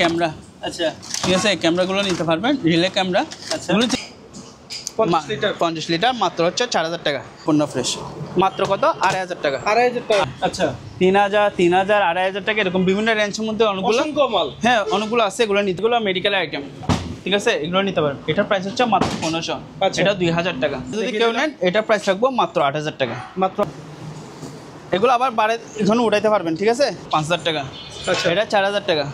Camera আচ্ছা ঠিক আছে ক্যামেরাগুলো নিতে পারবেন রিলে ক্যামেরা আচ্ছা 50 লিটার মাত্র হচ্ছে 4000 টাকা পূর্ণ ফ্রেশ মাত্র কত 2500 টাকা 2500 টাকা আচ্ছা 3000 2500 টাকা এরকম বিভিন্ন রেঞ্জের মধ্যে অনেকগুলো মাল হ্যাঁ অনেকগুলো আছে এগুলো নিতেগুলো মেডিকেল আইটেম ঠিক আছে এগুলো নিতে পারেন এটার প্রাইস হচ্ছে মাত্র 1500 এটা 2000 টাকা যদি কেউ নেন এটার প্রাইস রাখবো মাত্র 8000 টাকা মাত্র এগুলো আবার বাড়ে এখানে উঠাইতে পারবেন ঠিক আছে 5000 টাকা আচ্ছা এটা 4000 টাকা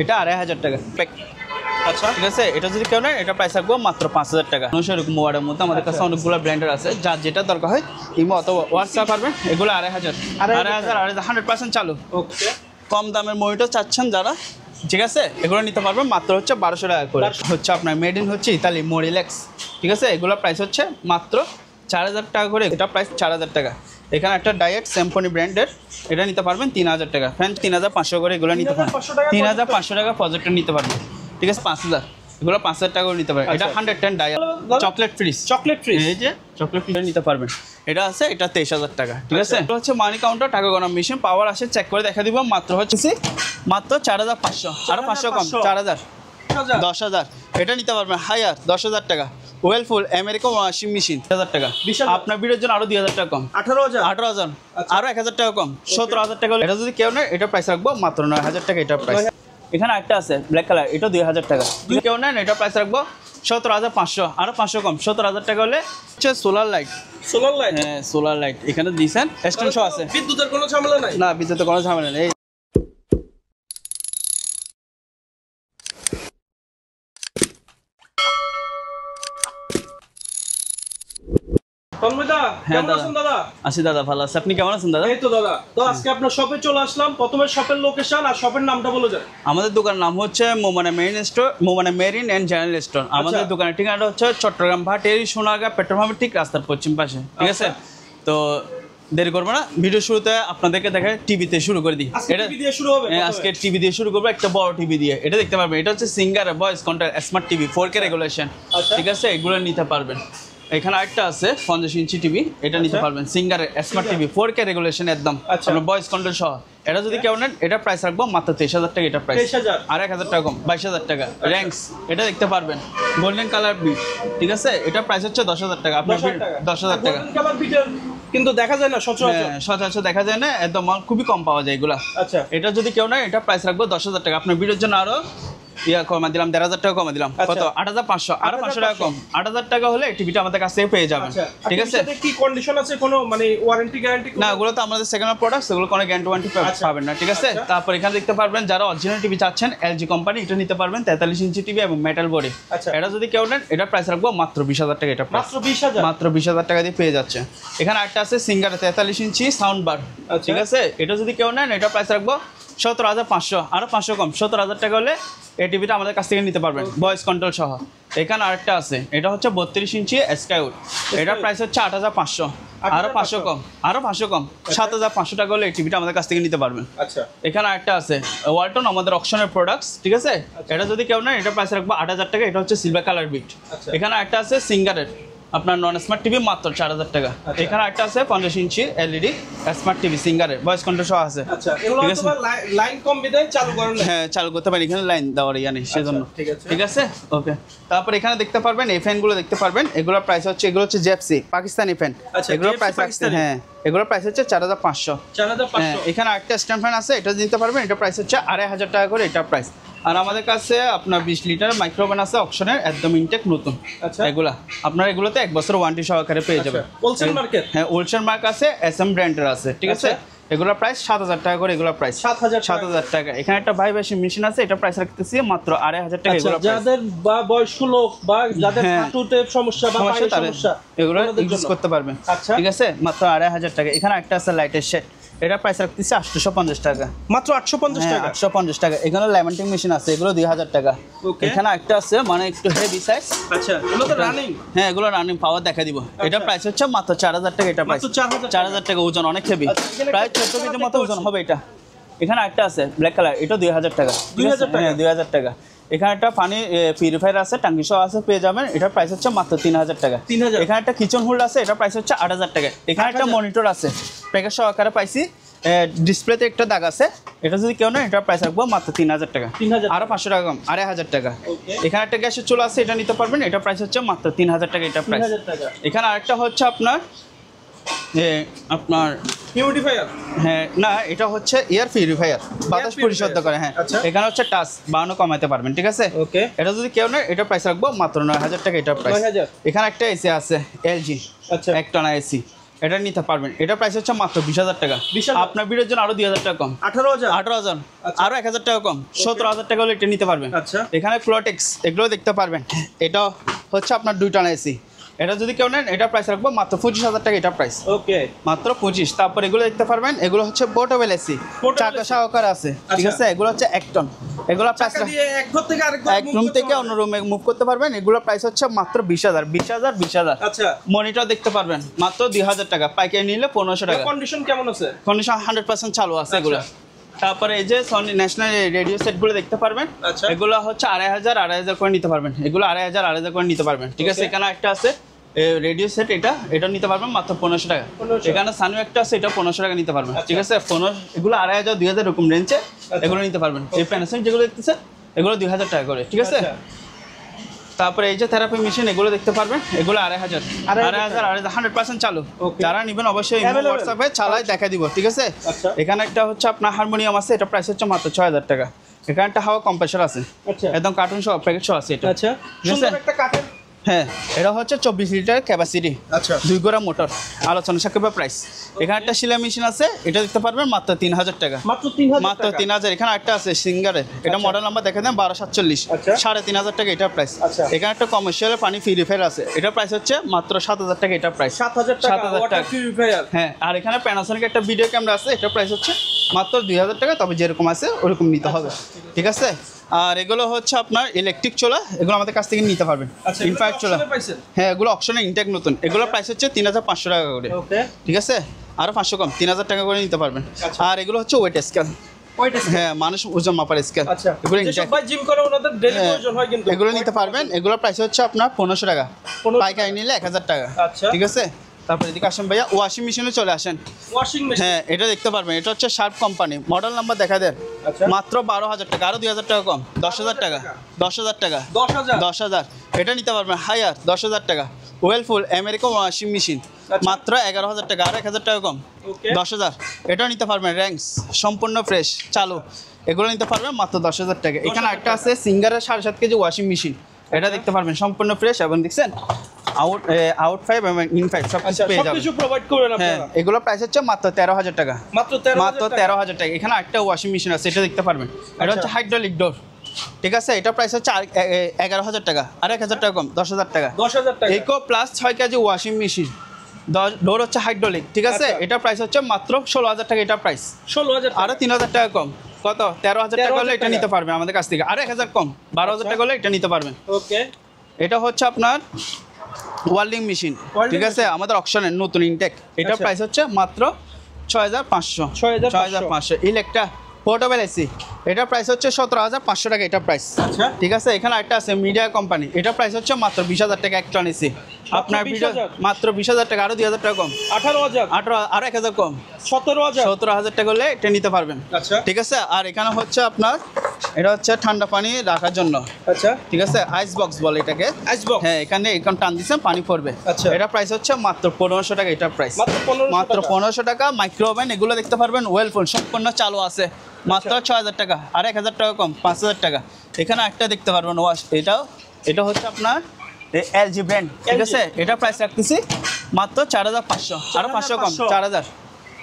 এটা 2500 টাকা আচ্ছা ঠিক আছে এটা যদি কেউ নেন এটা প্রাইস রাখবো মাত্র 5000 টাকা 900 মোবাইলের মধ্যে আমাদের কাছে অনেকগুলো ব্র্যান্ডের আছে যার যেটা দরকার হয় ইমো অথবা হোয়াটসঅ্যাপ পারবেন এগুলো 2500 100% চালু ওকে কম দামের মনিটর চাচ্ছেন যারা ঠিক আছে এগুলো নিতে পারবেন মাত্র হচ্ছে 1200 টাকা করে হচ্ছে আপনার মেড ইন হচ্ছে ইতালি মোরিলেক্স ঠিক আছে এগুলো প্রাইস হচ্ছে মাত্র 4000 টাকা করে এটা প্রাইস 4000 টাকা এখানে একটা ডায়েট সিম্ফনি ব্র্যান্ডের এটা নিতে পারবেন 3000 টাকা ফ্যান 3500 করে এগুলো নিতে পারবেন 3500 টাকা প্রজেক্টর নিতে পারবেন ঠিক আছে 5000 এগুলো 5000 টাকা করে নিতে পারবেন এটা 110 ডায়াল চকলেট ফ্রিজ এই যে চকলেট ফ্রিজ নিতে পারবেন এটা আছে এটা 23000 টাকা ঠিক আছে এটা হচ্ছে মানি কাউন্টার টাকা গণনা মেশিন পাওয়ার আসে চেক করে দেখা দিব মাত্র হচ্ছে মাত্র 4500 আরো 500 কম 4000 10000 এটা নিতে পারবেন হায়ার 10000 টাকা ওয়েলফুল আমেরিকান ওয়াশিং মেশিন 1000 টাকা আপনার ভিডিওর জন্য আরো 2000 টাকা কম 18000 আরো 1000 টাকা কম 17000 টাকা এটা যদি কেউ নেয় এটা প্রাইস রাখবো মাত্র 9000 টাকা এটা প্রাইস এখানে একটা আছে ব্ল্যাক কালার এটা 2000 টাকা যদি কেউ নেন এটা প্রাইস রাখবো 17500 আরো 500 কম 17000 টাকা হলে হচ্ছে সোলার লাইট হ্যাঁ সোলার লাইট এখানে দিয়েছেন এক্সটেনশন আছে বিদ্যুতের কোনো ঝামেলা নাই না বিদ্যুতের কোনো ঝামেলা নেই দাদা ভালো আছে আপনি কেমন আছেন দাদা এই তো দাদা তো আজকে আপনার শপে চলে আসলাম প্রথমে শপের লোকেশন আর শপের নামটা বলে যান আমাদের দোকানের নাম হচ্ছে Momana marine store Momana marine and general store আমাদের দোকানের ঠিকানাটা হচ্ছে চট্টগ্রাম ভাটেরি সোনারগাঁ পেট্রোল পাম্পের ঠিক রাস্তার পশ্চিম পাশে ঠিক আছে তো দেরি করবো না ভিডিও শুরুতে আপনাদেরকে দেখায় টিভিতে শুরু করে দিই এটা আজকে টিভি দিয়ে শুরু করবো একটা বড় টিভি দিয়ে এটা দেখতে পারবেন এটা হচ্ছে singer voice control smart TV 4K regulation ঠিক আছে এগুলো নিতে পারবেন এখানে আরেকটা আছে 50 ইঞ্চি টিভি এটা নিতে পারবেন singer smart TV 4K regulation একদম আপনার ভয়েস কন্ট্রোল সহ এটা যদি কেউ নেন এটা প্রাইস রাখবো মাত্র 23000 টাকা এটা প্রাইস আর 1000 টাকা কম 22000 টাকা র্যাঙ্কস এটা দেখতে পারবেন গোল্ডেন কালার বিট ঠিক আছে এটা প্রাইস হচ্ছে 10000 টাকা আপনার 10000 টাকা কিন্তু দেখা যায় না সচরাচর দেখা যায় না একদম খুবই কম পাওয়া যায় এগুলা আচ্ছা এটা যদি কেউ নেয় এটা প্রাইস রাখবো 10000 টাকা আপনার ভিডিওর জন্য আরো কমা দিলাম 1,500 টাকা কমা দিলাম কত 8500 আরো 500 টাকা কম 8000 টাকা হলে টিভিটা আমাদের কাছে পেয়ে যাবেন ঠিক আছে কি কন্ডিশন আছে কোনো মানে ওয়ারেন্টি গ্যারান্টি না ওগুলো তো আমাদের সেকেন্ড প্রোডাক্টস এগুলো কোনো গ্যারান্টি ওয়ারেন্টি পাবেন না ঠিক আছে তারপর এখানে দেখতে পারবেন যারা অরিজিনাল টিভি চাচ্ছেন এলজি কোম্পানি এটা নিতে পারবেন 43 ইঞ্চি টিভি এবং মেটাল বডি এটা যদি কেউ নেন এটা প্রাইস রাখবো মাত্র 20000 টাকা এটা মাত্র 20000 টাকা দিয়ে পেয়ে যাচ্ছে এখানে একটা আছে সিঙ্গার 43 ইঞ্চি সাউন্ড বার ঠিক আছে এটা যদি কেউ নেন এটা প্রাইস রাখবো 17500 আরো 500 কম 17000 টাকা হলে এই টিভিটা আমাদের কাছ থেকে নিতে পারবেন ভয়েস কন্ট্রোল সহ এখানে আরেকটা আছে এটা হচ্ছে 32 ইঞ্চি স্কাইউড এটার প্রাইস হচ্ছে 8500 আরো 500 কম 7500 টাকা হলে এই টিভিটা আমাদের কাছ থেকে নিতে পারবেন আচ্ছা এখানে আরেকটা আছে ওয়ালটন আমাদের অকশনের প্রোডাক্টস ঠিক আছে এটা যদি কেউ নেন এটা প্রাইস রাখবো 8000 টাকা এটা হচ্ছে সিলভার কালার বিট এখানে একটা আছে সিঙ্গারের আপনার নন স্মার্ট টিভি মাত্র 4000 টাকা এখানে একটা আছে 50 ইঞ্চি এলইডি স্মার্ট টিভি সিঙ্গারে ভয়েস কন্ট্রোল সহ আছে আচ্ছা এগুলো তো লাইন কম বিদায় চালু করেন হ্যাঁ চালু করতে পারেন এখানে লাইন দেওয়ার নেই সেজন্য ঠিক আছে ওকে তারপর এখানে দেখতে পারবেন এই ফ্যানগুলো দেখতে পারবেন এগুলোর প্রাইস হচ্ছে এগুলো হচ্ছে জেপসি পাকিস্তানি ফ্যান এগুলোর প্রাইস হ্যাঁ এগুলোর প্রাইস হচ্ছে 4500 এখানে একটা স্ট্যান্ড ফ্যান আছে এটা দিতে পারবেন এটা প্রাইস হচ্ছে 2500 টাকা করে এটা প্রাইস আর আমাদের কাছে আপনার 20 লিটার মাইক্রোওভেন আছে অকশনের একদম ইনটেক নতুন এগুলা আপনার এগুলোতে 1 বছর ওয়ারেন্টি সহকারে পেয়ে যাবেন হোলসেল মার্কেট হ্যাঁ হোলসেল মার্ক আছে এসএম ব্র্যান্ডের আছে ঠিক আছে এগুলোর প্রাইস 7000 টাকা করে এগুলোর প্রাইস 7000 টাকা এখানে একটা ভাই ওয়াশিং মেশিন আছে এটা প্রাইস রাখতেছি মাত্র 2500 টাকা এগুলো যাদের বা বয়স্ক লোক বা যাদের হাঁটুতে সমস্যা বা পায়ের সমস্যা এগুলো ইউজ করতে পারবেন ঠিক আছে মাত্র 2500 টাকা এখানে একটা আছে লাইটের সেট এটা প্রাইস রাখতেছি 850 টাকা মাত্র 850 টাকা 850 টাকা এখানে ল্যামিনেটিং মেশিন আছে এগুলো 2000 টাকা এখানে একটা আছে মানে একটু হেভি সাইজ আচ্ছা এগুলো তো রানিং হ্যাঁ এগুলো রানিং পাওয়ার দেখা দিব এটা প্রাইস হচ্ছে মাত্র 4000 টাকা এটা প্রাইস 4000 টাকা ওজন অনেক হেভি প্রায় 14 কেজির মতো ওজন হবে এটা এখানে একটা আছে ব্ল্যাক কালার এটা 2000 টাকা 2000 টাকা এখানে একটা পানি পিউরিফায়ার আছে টাঙ্কি সহ আছে পেয়ে যাবেন এটার প্রাইস হচ্ছে মাত্র 3000 টাকা এখানে একটা কিচেন হোল্ড আছে এটা প্রাইস হচ্ছে 8000 টাকা এখানে একটা মনিটর আছে প্যাকেজ সহকারে পাইছি ডিসপ্লেতে একটা দাগ আছে, এটা যদি কেউ নেয় এটার প্রাইস রাখবো মাত্র 3000 টাকা। 3000 আরও 500 টাকা কম, 2500 টাকা। ওকে, এখানে একটা গ্যাসের চুলা আছে, এটা নিতে পারবেন, এটা প্রাইস হচ্ছে মাত্র 3000 টাকা, এটা প্রাইস। 3000 টাকা। এখানে আরেকটা হচ্ছে আপনার আপনার হিউমিডিফায়ার, হ্যাঁ না, এটা হচ্ছে এয়ার পিউরিফায়ার, বাতাস পরিশুদ্ধ করে। হ্যাঁ, আচ্ছা। এখানে হচ্ছে টাচ বাড়ানো কমাতে পারবেন, ঠিক আছে। ওকে, এটা যদি কেউ নেয় এটা প্রাইস রাখবো মাত্র 9000 টাকা, এটা প্রাইস। 9000। এখানে একটা এসি আছে এলজি, আচ্ছা, একটানা এসি, এটা নিতে পারবেন, এটা প্রাইস হচ্ছে মাত্র 20000 টাকা। 20,000 আপনার ভিডিওর জন্য আরো 2000 টাকা কম, 18000। 18000, আচ্ছা। আরো 1000 টাকা কম, 17000 টাকা হলে এটা নিতে পারবেন। আচ্ছা, এখানে ফ্লোটেক্স এগুলো দেখতে পারবেন, এটা হচ্ছে আপনার 2টানা এসি, এটা যদি কেউ নেন এটা প্রাইস রাখবো মাত্র 25000 টাকা, এটা প্রাইস ওকে, মাত্র 25। তারপর এগুলো দেখতে পারবেন, এগুলো হচ্ছে পোর্টেবল এসি, চাকা সহকারে আছে, ঠিক আছে। এগুলো হচ্ছে 1 টন, এগুলো প্রাইস চাকা দিয়ে এক ঘর থেকে আরেক ঘর এক রুম থেকে অন্য রুমে মুভ করতে পারবেন। এগুলো প্রাইস হচ্ছে মাত্র 20000, 20000। আচ্ছা, মনিটর দেখতে পারবেন মাত্র 2000 টাকা, পাইকারি নিলে 1500 টাকা। কন্ডিশন কেমন আছে? কন্ডিশন 100% চালু আছে এগুলো। তারপরে এই যে সনি ন্যাশনাল রেডিও সেটগুলো দেখতে পারবেন, আচ্ছা, এগুলো হচ্ছে 2500 করে নিতে পারবেন, এগুলো 2500 করে নিতে পারবেন, ঠিক আছে। Okay. এখানে একটা আছে রেডিও সেট, এটা নিতে পারবেন মাত্র 1500 টাকা। 1500। এখানে সানু একটা আছে, এটা 1500 টাকা নিতে পারবেন, আচ্ছা। ঠিক আছে। 15 এগুলো 2500 2000 এরকম রেঞ্জে আচ্ছা। এগুলো নিতে পারবেন। এই প্যানাসোনিক যেগুলো দেখতেছেন এগুলো 2000 টাকা করে, ঠিক আছে। আচ্ছা, তারপরে এই যে থেরাপি মেশিন এগুলো দেখতে পারবেন, এগুলো 2500, 2500, 100% চালু। Okay. যারা নেবেন অবশ্যই Available? হোয়াটসঅ্যাপে চালাই দেখা দিব, ঠিক আছে। আচ্ছা, এখানে একটা হচ্ছে আপনার হারমোনিয়াম আছে, এটা প্রাইস হচ্ছে মাত্র 6000 টাকা। এখানে একটা হাওয়া কম্প্রেসর আছে, আচ্ছা, একদম কার্টুন সহ প্যাকেট সহ আছে এটা। আচ্ছা, ঠিক আছে? সুন্দর একটা কাঠের। হ্যাঁ, এটা হচ্ছে 24 লিটার ক্যাপাসিটি, আচ্ছা, 2 গোড়া মোটর, আলোচনা সাপেক্ষে প্রাইস। এখানে একটা সেলাই মেশিন আছে, এটা দেখতে পারবেন মাত্র 3000 টাকা, মাত্র 3000 মাত্র টাকা। 3000। এখানে একটা আছে সিঙ্গারের, এটা আচ্ছা। মডেল নাম্বার দেখে দেন 1247, আচ্ছা। 3500 টাকা, এটা প্রাইস। আচ্ছা। এখানে একটা কমার্শিয়াল পানি পিউরিফায়ার আছে, এটা প্রাইস হচ্ছে মাত্র 7000 টাকা, এটা প্রাইস। 7000 টাকা 7000 ওয়াটার টাকা। পিউরিফায়ার। হ্যাঁ, আর এখানে প্যানাসোনিক একটা ভিডিও ক্যামেরা আছে, এটা প্রাইস হচ্ছে মাত্র 2000 টাকা, তবে যেরকম আছে ওরকম নিতে হবে, ঠিক আছে। আর এগুলো হচ্ছে আপনার ইলেকট্রিক চুলা, এগুলো আমাদের কাছ থেকে নিতে পারবেন। আচ্ছা, ইনফ্যাক্ট চুলা, পাইছেন? হ্যাঁ, এগুলো অপশনে ইনটেক নতুন, এগুলো প্রাইস হচ্ছে 3500 টাকা করে, ওকে, ঠিক আছে। আরও 500 কম, 3000 টাকা করে নিতে পারবেন। আচ্ছা। আর এগুলো হচ্ছে ওয়েট স্কেল, ওইটা। হ্যাঁ, মানুষ ওজন মাপার স্কেল, আচ্ছা, এগুলো যেসব ইনটেক, ভাই জিম করে ওনাদের ডেইলি হ্যাঁ, প্রয়োজন হয় কিন্তু এগুলো নিতে পারবেন। এগুলো প্রাইস হচ্ছে আপনার 1500 টাকা, 1500 পাইকারি নিলে 1000 টাকা, আচ্ছা। ঠিক আছে। তারপরে এদিকে আসেন ভাইয়া, ওয়াশিং মেশিনে চলে আসেন। Washing machine. হ্যাঁ, এটা দেখতে পারবেন, এটা হচ্ছে শার্প কোম্পানি, মডেল নাম্বার দেখা দেন, আচ্ছা, মাত্র 12000 টাকা, আরও 2000 টাকা কম, 10000 টাকা, 10000 টাকা, 10000। 10000। এটা নিতে পারবেন হায়ার, 10000 টাকা। ওয়েলফুল আমেরিকান ওয়াশিং মেশিন আচ্ছা। মাত্র 11000 টাকা, আর 1000 টাকা কম, ওকে, 10000। এটাও নিতে পারবেন, র্যাঙ্কস সম্পূর্ণ ফ্রেশ চালু, এগুলো নিতে পারবেন মাত্র 10000 টাকা। এখানে 10,000 একটা আছে সিঙ্গারের 7.5 কেজি ওয়াশিং মেশিন, এটা দেখতে পারবেন সম্পূর্ণ ফ্রেশ, এবং দেখছেন আউট 5 এবং ইন 5 সব কিছু আচ্ছা, পেয়ে যাবেন। সবকিছু প্রোভাইড করেন হ্যাঁ, আপনারা। এগুলো প্রাইস হচ্ছে মাত্র 13000 টাকা, মাত্র 13000 মাত্র 13000 টাকা। এখানে একটা ওয়াশিং মেশিন আছে, এটা দেখতে পারবেন, এটা হচ্ছে হাইড্রোলিক ডোর, ঠিক আছে। এটা প্রাইস হচ্ছে 11000 টাকা, আর 1000 টাকা কম, 10000 টাকা। 10000 টাকা। Eco plus 6 KG washing machine, door হচ্ছে হাইড্রোলিক, ঠিক আছে। আচ্ছা। এটা প্রাইস হচ্ছে মাত্র 16000 টাকা, এটা প্রাইস। 16000 আরো 3000 টাকা কম, কত 13000 টাকা হলে এটা 13,000 নিতে পারবেন আমাদের কাছ থেকে, আর 1000 কম, 12000 টাকা হলে এটা নিতে পারবেন। ওকে, এটা হচ্ছে আপনার ওয়েল্ডিং মেশিন, Welding ঠিক আছে, আমাদের অকশনের নতুন ইনটেক, এটা আচ্ছা। প্রাইস হচ্ছে মাত্র 6500, 6500। ইলেকট্রা পোর্টেবল এসি, এটা প্রাইস হচ্ছে 17500 টাকা, এটা প্রাইস। আচ্ছা, ঠিক আছে। এখানে একটা আছে মিডিয়া কোম্পানি, এটা প্রাইস হচ্ছে মাত্র 20000 টাকা, এক টন এসি। আপনার ভিডিও 20,000? মাত্র 20000 টাকা, আরো 2000 টাকা কম, 18000, 18 আরো 1000 কম, 17000। 17000 টাকা হলে এটা নিতে পারবেন, আচ্ছা, ঠিক আছে। আর এখানে হচ্ছে আপনার, এটা হচ্ছে ঠান্ডা পানি রাখার জন্য, আচ্ছা, ঠিক আছে, আইস বক্স বলে এটাকে। Ice box. হ্যাঁ, এখানে এখন টান দিচ্ছেন পানি পড়বে। আচ্ছা। এটা প্রাইস হচ্ছে মাত্র 1500 টাকা, এটা প্রাইস মাত্র 1500 মাত্র টাকা। 1500 টাকা। মাইক্রো ওভেন এগুলো দেখতে পারবেন, ওয়েলফুল সম্পূর্ণ চালু আছে, মাত্র 6000 টাকা, আর 1000 টাকা কম, 5000 টাকা। এখানে একটা দেখতে পারবেন ওয়াশ, এটা হচ্ছে আপনার এলজি ব্র্যান্ড, ঠিক আছে। এটা প্রাইস রাখতেছি মাত্র 4500, আরো 500 কম, 4000,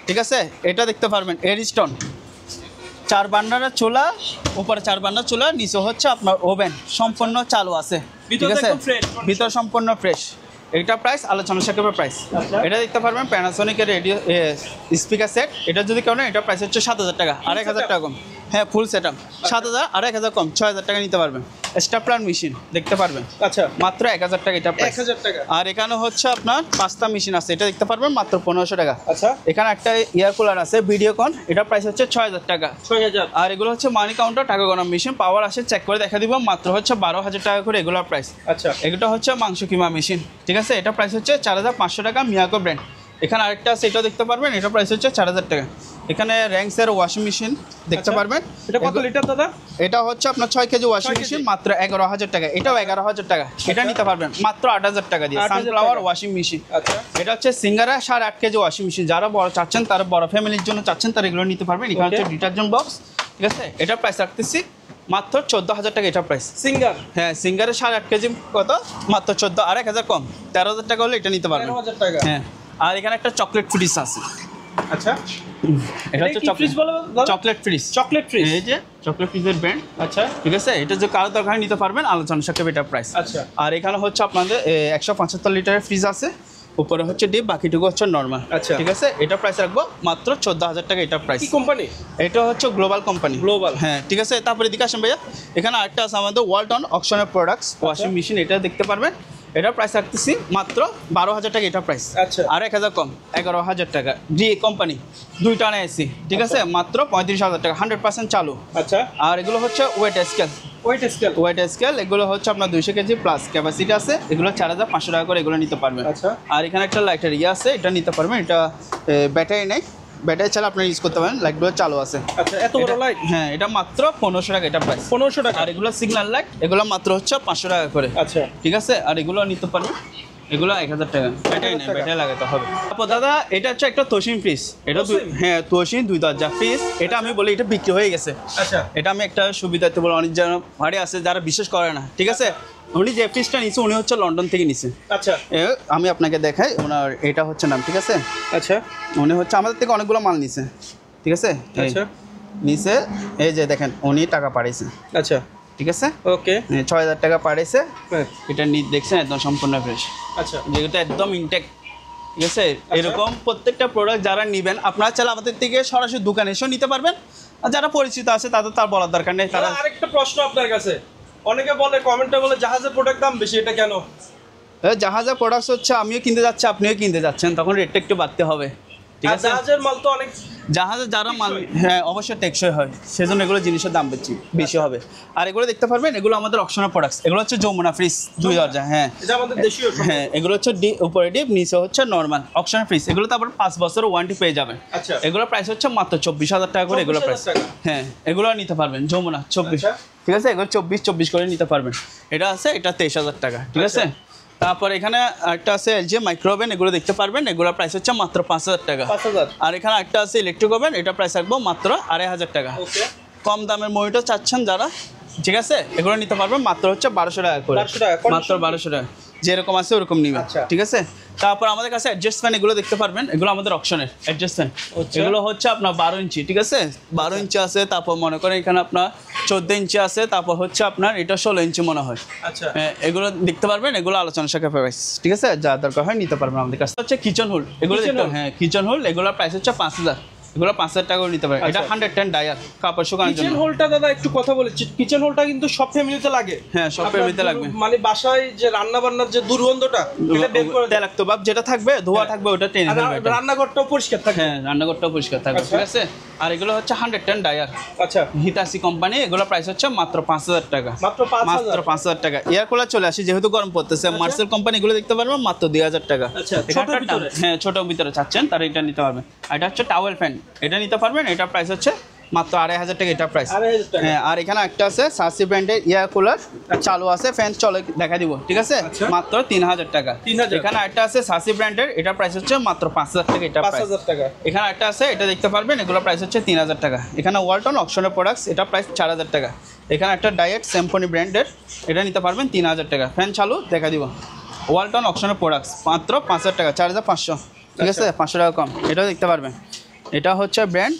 ঠিক আছে। এটা দেখতে পারবেন এরিস্টন, 4 বার্নারের চুলা, উপরে 4 বার্নার চুলা, নিচে হচ্ছে আপনার ওভেন, সম্পূর্ণ চালু আছে, ঠিক ভিতরে আছে, একদম fresh, ভিতর সম্পূর্ণ ফ্রেশ। এটা প্রাইস আলোচনা সাপেক্ষে প্রাইস। আচ্ছা। এটা দেখতে পারবেন প্যানাসোনিকের রেডিও স্পিকার সেট, এটা যদি কেউ নেয় এটা প্রাইস হচ্ছে 7000 টাকা, আর 1000 টাকা কম। হ্যাঁ, ফুল সেট আপ 7000, আর 1000 কম, 6000 টাকা নিতে পারবেন। স্টাপলার মেশিন দেখতে পারবেন, আচ্ছা, মাত্র 1000 টাকা, এটা প্রাইস। 1000 টাকা। আর এখানে হচ্ছে আপনার পাস্তা মেশিন আছে, এটা দেখতে পারবেন মাত্র 1500 টাকা। আচ্ছা, এখানে একটা এয়ার কুলার আছে ভিডিওকন, এটা প্রাইস হচ্ছে 6000 টাকা। 6000। আর এগুলো হচ্ছে মানি কাউন্টার, টাকা গণনা মেশিন, পাওয়ার আসে চেক করে দেখা দিব, মাত্র হচ্ছে 12000 টাকা করে এগুলোর প্রাইস। আচ্ছা, এগুলো হচ্ছে মাংস কিমা মেশিন, ঠিক আছে। এটা প্রাইস হচ্ছে 4500 টাকা, মিয়াকো ব্র্যান্ড। এখানে আরেকটা আছে, এটা দেখতে পারবেন, এটা প্রাইস হচ্ছে 4000 টাকা। এখানে র্যাঙ্কসের ওয়াশিং মেশিন দেখতে পারবেন। এটা কত লিটার দাদা? এটা হচ্ছে আপনার 6 কেজি ওয়াশিং 6 কেজি। মেশিন মাত্র 11,000 টাকা। এটাও 11,000 টাকা। এটা নিতে পারবেন মাত্র 8,000 টাকা দিয়ে 8,000 সানফ্লাওয়ার টাকা। Washing machine. আচ্ছা এটা হচ্ছে সিঙ্গারা 8.5 কেজি ওয়াশিং মেশিন। যারা বড় চাচ্ছেন, তারা বড় ফ্যামিলির জন্য চাচ্ছেন, তারা এগুলো নিতে পারবেন। এখানে হচ্ছে ডিটারজেন্ট বক্স, ঠিক আছে। এটা প্রাইস রাখতেছি মাত্র 14,000 টাকা। এটা প্রাইস সিঙ্গার হ্যাঁ, সিঙ্গারের 8.5 কেজি কত মাত্র 14, আর 1,000 কম 13,000 টাকা হলে এটা নিতে পারবেন। 13,000 টাকা। হ্যাঁ, আর এখানে একটা চকলেট ফ্রিজ আছে। আচ্ছা এটা হচ্ছে কি ফ্রিজ বলে দাদা? Chocolate fridge. Chocolate fridge. এই যে চকলেট ফ্রিজের ব্র্যান্ড, আচ্ছা ঠিক আছে। এটা যে কারো দরকার হয় নিতে পারবেন, আলোচনা সাপেক্ষে এটা প্রাইস। আচ্ছা আর এখানে হচ্ছে আপনাদের 175 লিটারের ফ্রিজ আছে, উপরে হচ্ছে ডিপ, বাকিটুকু হচ্ছে নর্মাল। আচ্ছা। ঠিক আছে, এটা প্রাইস রাখবো মাত্র 14,000 টাকা। এটা প্রাইস কি কোম্পানি? এটা হচ্ছে গ্লোবাল কোম্পানি। গ্লোবাল। হ্যাঁ, ঠিক আছে। তারপরে দিকে আসেন ভাইয়া, এখানে আরেকটা আছে আমাদের ওয়ালটন অকশনের প্রোডাক্টস ওয়াশিং মেশিন। এটা দেখতে পারবেন। এটা প্রাইস রাখতেছি মাত্র 12,000 টাকা। এটা প্রাইস আচ্ছা। আর 1,000 কম 11,000 টাকা। ডি কোম্পানি, 2 টানা এসি, ঠিক আছে, মাত্র 35,000 টাকা, 100% চালু। আচ্ছা আর এগুলো হচ্ছে weight scale. Weight scale. Weight scale এগুলো হচ্ছে আপনার 200 কেজি প্লাস ক্যাপাসিটি আছে। এগুলো 4,500 টাকা করে এগুলো নিতে পারবেন। আচ্ছা। আর এখানে একটা লাইটের ইয়ে আছে, এটা নিতে পারবেন। এটা ব্যাটারি নেই, ব্যাটারি ছাড়া আপনি ইউজ করতে পারেন, লাইটগুলো চালু আছে। আচ্ছা এত বড় এটা- লাইট? হ্যাঁ, এটা মাত্র 1500 টাকা। এটা প্রাইস 1500 টাকা। আর এগুলো সিগন্যাল লাইট, এগুলো মাত্র হচ্ছে 500 টাকা করে। আচ্ছা ঠিক আছে, আর এগুলো নিতে পারবেন, এগুলো 1,000 টাকা। ব্যাটারি নেই, 1,000 টাকা। ব্যাটারি লাগাতে হবে। তারপর দাদা, এটা হচ্ছে একটা তোশিন ফ্রিজ। এটা তোশিন? হ্যাঁ, তোশিন 2 দরজা ফ্রিজ। এটা আমি বলি এটা বিক্রি হয়ে গেছে। আচ্ছা এটা আমি একটা সুবিধাতে বলে, অনেক জন ভাড়ে আছে যারা বিশ্বাস করে না, ঠিক আছে। উনি যে ফ্রিজটা নিচ্ছে, উনি হচ্ছে লন্ডন থেকে নিছে। আচ্ছা আমি আপনাকে দেখাই, ওনার এটা হচ্ছে নাম, ঠিক আছে। আচ্ছা উনি হচ্ছে আমাদের থেকে অনেকগুলো মাল নিছে, ঠিক আছে। এই আচ্ছা নিছে, এই যে দেখেন, উনি টাকা পাঠাইছে, আচ্ছা ঠিক আছে। ওকে 6,000 টাকা পাঠাইছে। হ্যাঁ এটা দেখছেন একদম সম্পূর্ণ ফ্রেশ, আচ্ছা যেটা একদম ইনটেক, ঠিক আছে। এরকম প্রত্যেকটা প্রোডাক্ট যারা নেবেন, আপনারা চাইলে আমাদের থেকে সরাসরি দোকানে এসেও নিতে পারবেন। আর যারা পরিচিত আছে তাদের তার বলার দরকার নেই। তারা দাদা, আরেকটা প্রশ্ন আপনার কাছে। অনেকে বলে, কমেন্টে বলে জাহাজের প্রোডাক্ট দাম বেশি, এটা কেন? জাহাজের প্রোডাক্টস হচ্ছে আমিও কিনতে যাচ্ছি, আপনিও কিনতে যাচ্ছেন, তখন রেটটা একটু বাড়তে হবে, ঠিক আর আছে। জাহাজের মাল তো অনেক জাহাজে যারা মাল, টেকসই। হ্যাঁ অবশ্যই টেকসই হয়, সেজন্য এগুলো জিনিসের দাম বেশি হবে। আর এগুলো দেখতে পারবেন, এগুলো আমাদের অকশনের প্রোডাক্টস। এগুলো হচ্ছে যমুনা ফ্রিজ 2 দরজা। হ্যাঁ এটা আমাদের দেশীয় সম্পদ। হ্যাঁ, এগুলো হচ্ছে উপরে ডিপ, নিচে হচ্ছে নর্মাল অকশন ফ্রিজ। এগুলো তো আবার 5 বছরের ওয়ারেন্টি পেয়ে যাবেন। আচ্ছা। এগুলো প্রাইস হচ্ছে মাত্র 24,000 টাকা করে। এগুলো 24,000 প্রাইস টাকা। হ্যাঁ, এগুলো নিতে পারবেন যমুনা 24, আচ্ছা। ঠিক আছে। এগুলো 24 করে নিতে পারবেন। এটা আছে, এটা 23,000 টাকা, ঠিক আছে। তারপর এখানে একটা আছে এলজি মাইক্রোওভেন, এগুলো দেখতে পারবেন। এগুলো প্রাইস হচ্ছে মাত্র 5,000 টাকা। 5,000 আর এখানে একটা আছে ইলেকট্রিক ওভেন, এটা প্রাইস রাখবো মাত্র 2,500 টাকা। ওকে কম দামের মনিটর চাচ্ছেন যারা, ঠিক আছে, এগুলো নিতে পারবেন মাত্র হচ্ছে 1,200 টাকা করে। 1,200 টাকা, মাত্র 1,200 টাকা, যেরকম আছে ওরকম নিবেন, আচ্ছা। ঠিক আছে। তারপর আমাদের কাছে অ্যাডজাস্ট ফ্যান, এগুলো দেখতে পারবেন। এগুলো আমাদের অপশনের অ্যাডজাস্ট ফ্যান। আচ্ছা। এগুলো হচ্ছে আপনার 12 ইঞ্চি, ঠিক আছে। 12 ইঞ্চি আছে, তারপর মনে করেন এখানে আপনার 14 ইঞ্চি আছে, তারপর হচ্ছে আপনার এটা 16 ইঞ্চি মনে হয়। আচ্ছা হ্যাঁ, এগুলো দেখতে পারবেন। এগুলো আলোচনা শাখা প্রাইস, ঠিক আছে। যা দরকার হয় নিতে পারবেন আমাদের কাছে। হচ্ছে কিচেন হোল, এগুলো Kitchen দেখতে hood? হ্যাঁ, কিচেন হোল, এগুলোর প্রাইস হচ্ছে 5,000। এগুলো 5,000 টাকা করে নিতে পারেন। এটা আচ্ছা। 110 ডায়ার, কাপড় শুকানোর কিচেন জন্য। হোলটা দাদা একটু কথা বলেছি, কিচেন হোলটা কিন্তু সব ফ্যামিলিতে লাগে। হ্যাঁ, সব আপনার ফ্যামিলিতে লাগবে। মানে বাসায় যে রান্না বান্নার যে দুর্গন্ধটা, এটা বের করে দেয়। তেলাক্ত ভাব যেটা থাকবে, ধোয়া হ্যাঁ। থাকবে, ওটা টেনে আর ফেলবে এটা। রান্নাঘরটাও পরিষ্কার থাকে। হ্যাঁ, রান্নাঘরটাও পরিষ্কার থাকবে, আচ্ছা। ঠিক আছে। আর এগুলো হচ্ছে 110 ডায়ার, আচ্ছা হিতাসি কোম্পানি। এগুলো প্রাইস হচ্ছে মাত্র 5,000 টাকা। মাত্র 5,000? মাত্র 5,000 টাকা। এয়ার কুলার চলে আসি, যেহেতু গরম পড়তেছে, মার্সেল কোম্পানি এগুলো দেখতে পারবেন মাত্র 2,000 টাকা। আচ্ছা, এখানে ছোটোর একটা ভিতরে? হ্যাঁ, ছোট ভিতরে চাচ্ছেন তারা এটা নিতে পারবেন। আর এটা হচ্ছে টাওয়েল ফ্যান, এটা নিতে পারবেন। এটা প্রাইস হচ্ছে মাত্র 2,500 টাকা। এটা প্রাইস 2,500 টাকা। হ্যাঁ। আর এখানে একটা আছে সাসি ব্র্যান্ডের এয়ার কুলার, চালু আছে, ফ্যান চলে, দেখা দিব, ঠিক আছে। আচ্ছা। মাত্র 3,000 টাকা। 3,000 এখানে একটা আছে সাসি ব্র্যান্ডের, এটা প্রাইস হচ্ছে মাত্র 5,000 টাকা। এটা প্রাইস 5,000 টাকা। এখানে একটা আছে, এটা দেখতে পারবেন। এগুলো প্রাইস হচ্ছে 3,000 টাকা। এখানে ওয়ালটন অকশনের প্রোডাক্টস, এটা প্রাইস 4,000 টাকা। এখানে একটা ডায়েট সিম্ফনি ব্র্যান্ডের, এটা নিতে পারবেন 3,000 টাকা। ফ্যান চালু, দেখা দিব। ওয়ালটন অকশনের প্রোডাক্টস মাত্র 5,000 টাকা, 4,500, ঠিক আছে। 500 টাকা কম। এটাও দেখতে পারবেন। এটা হচ্ছে ব্র্যান্ড,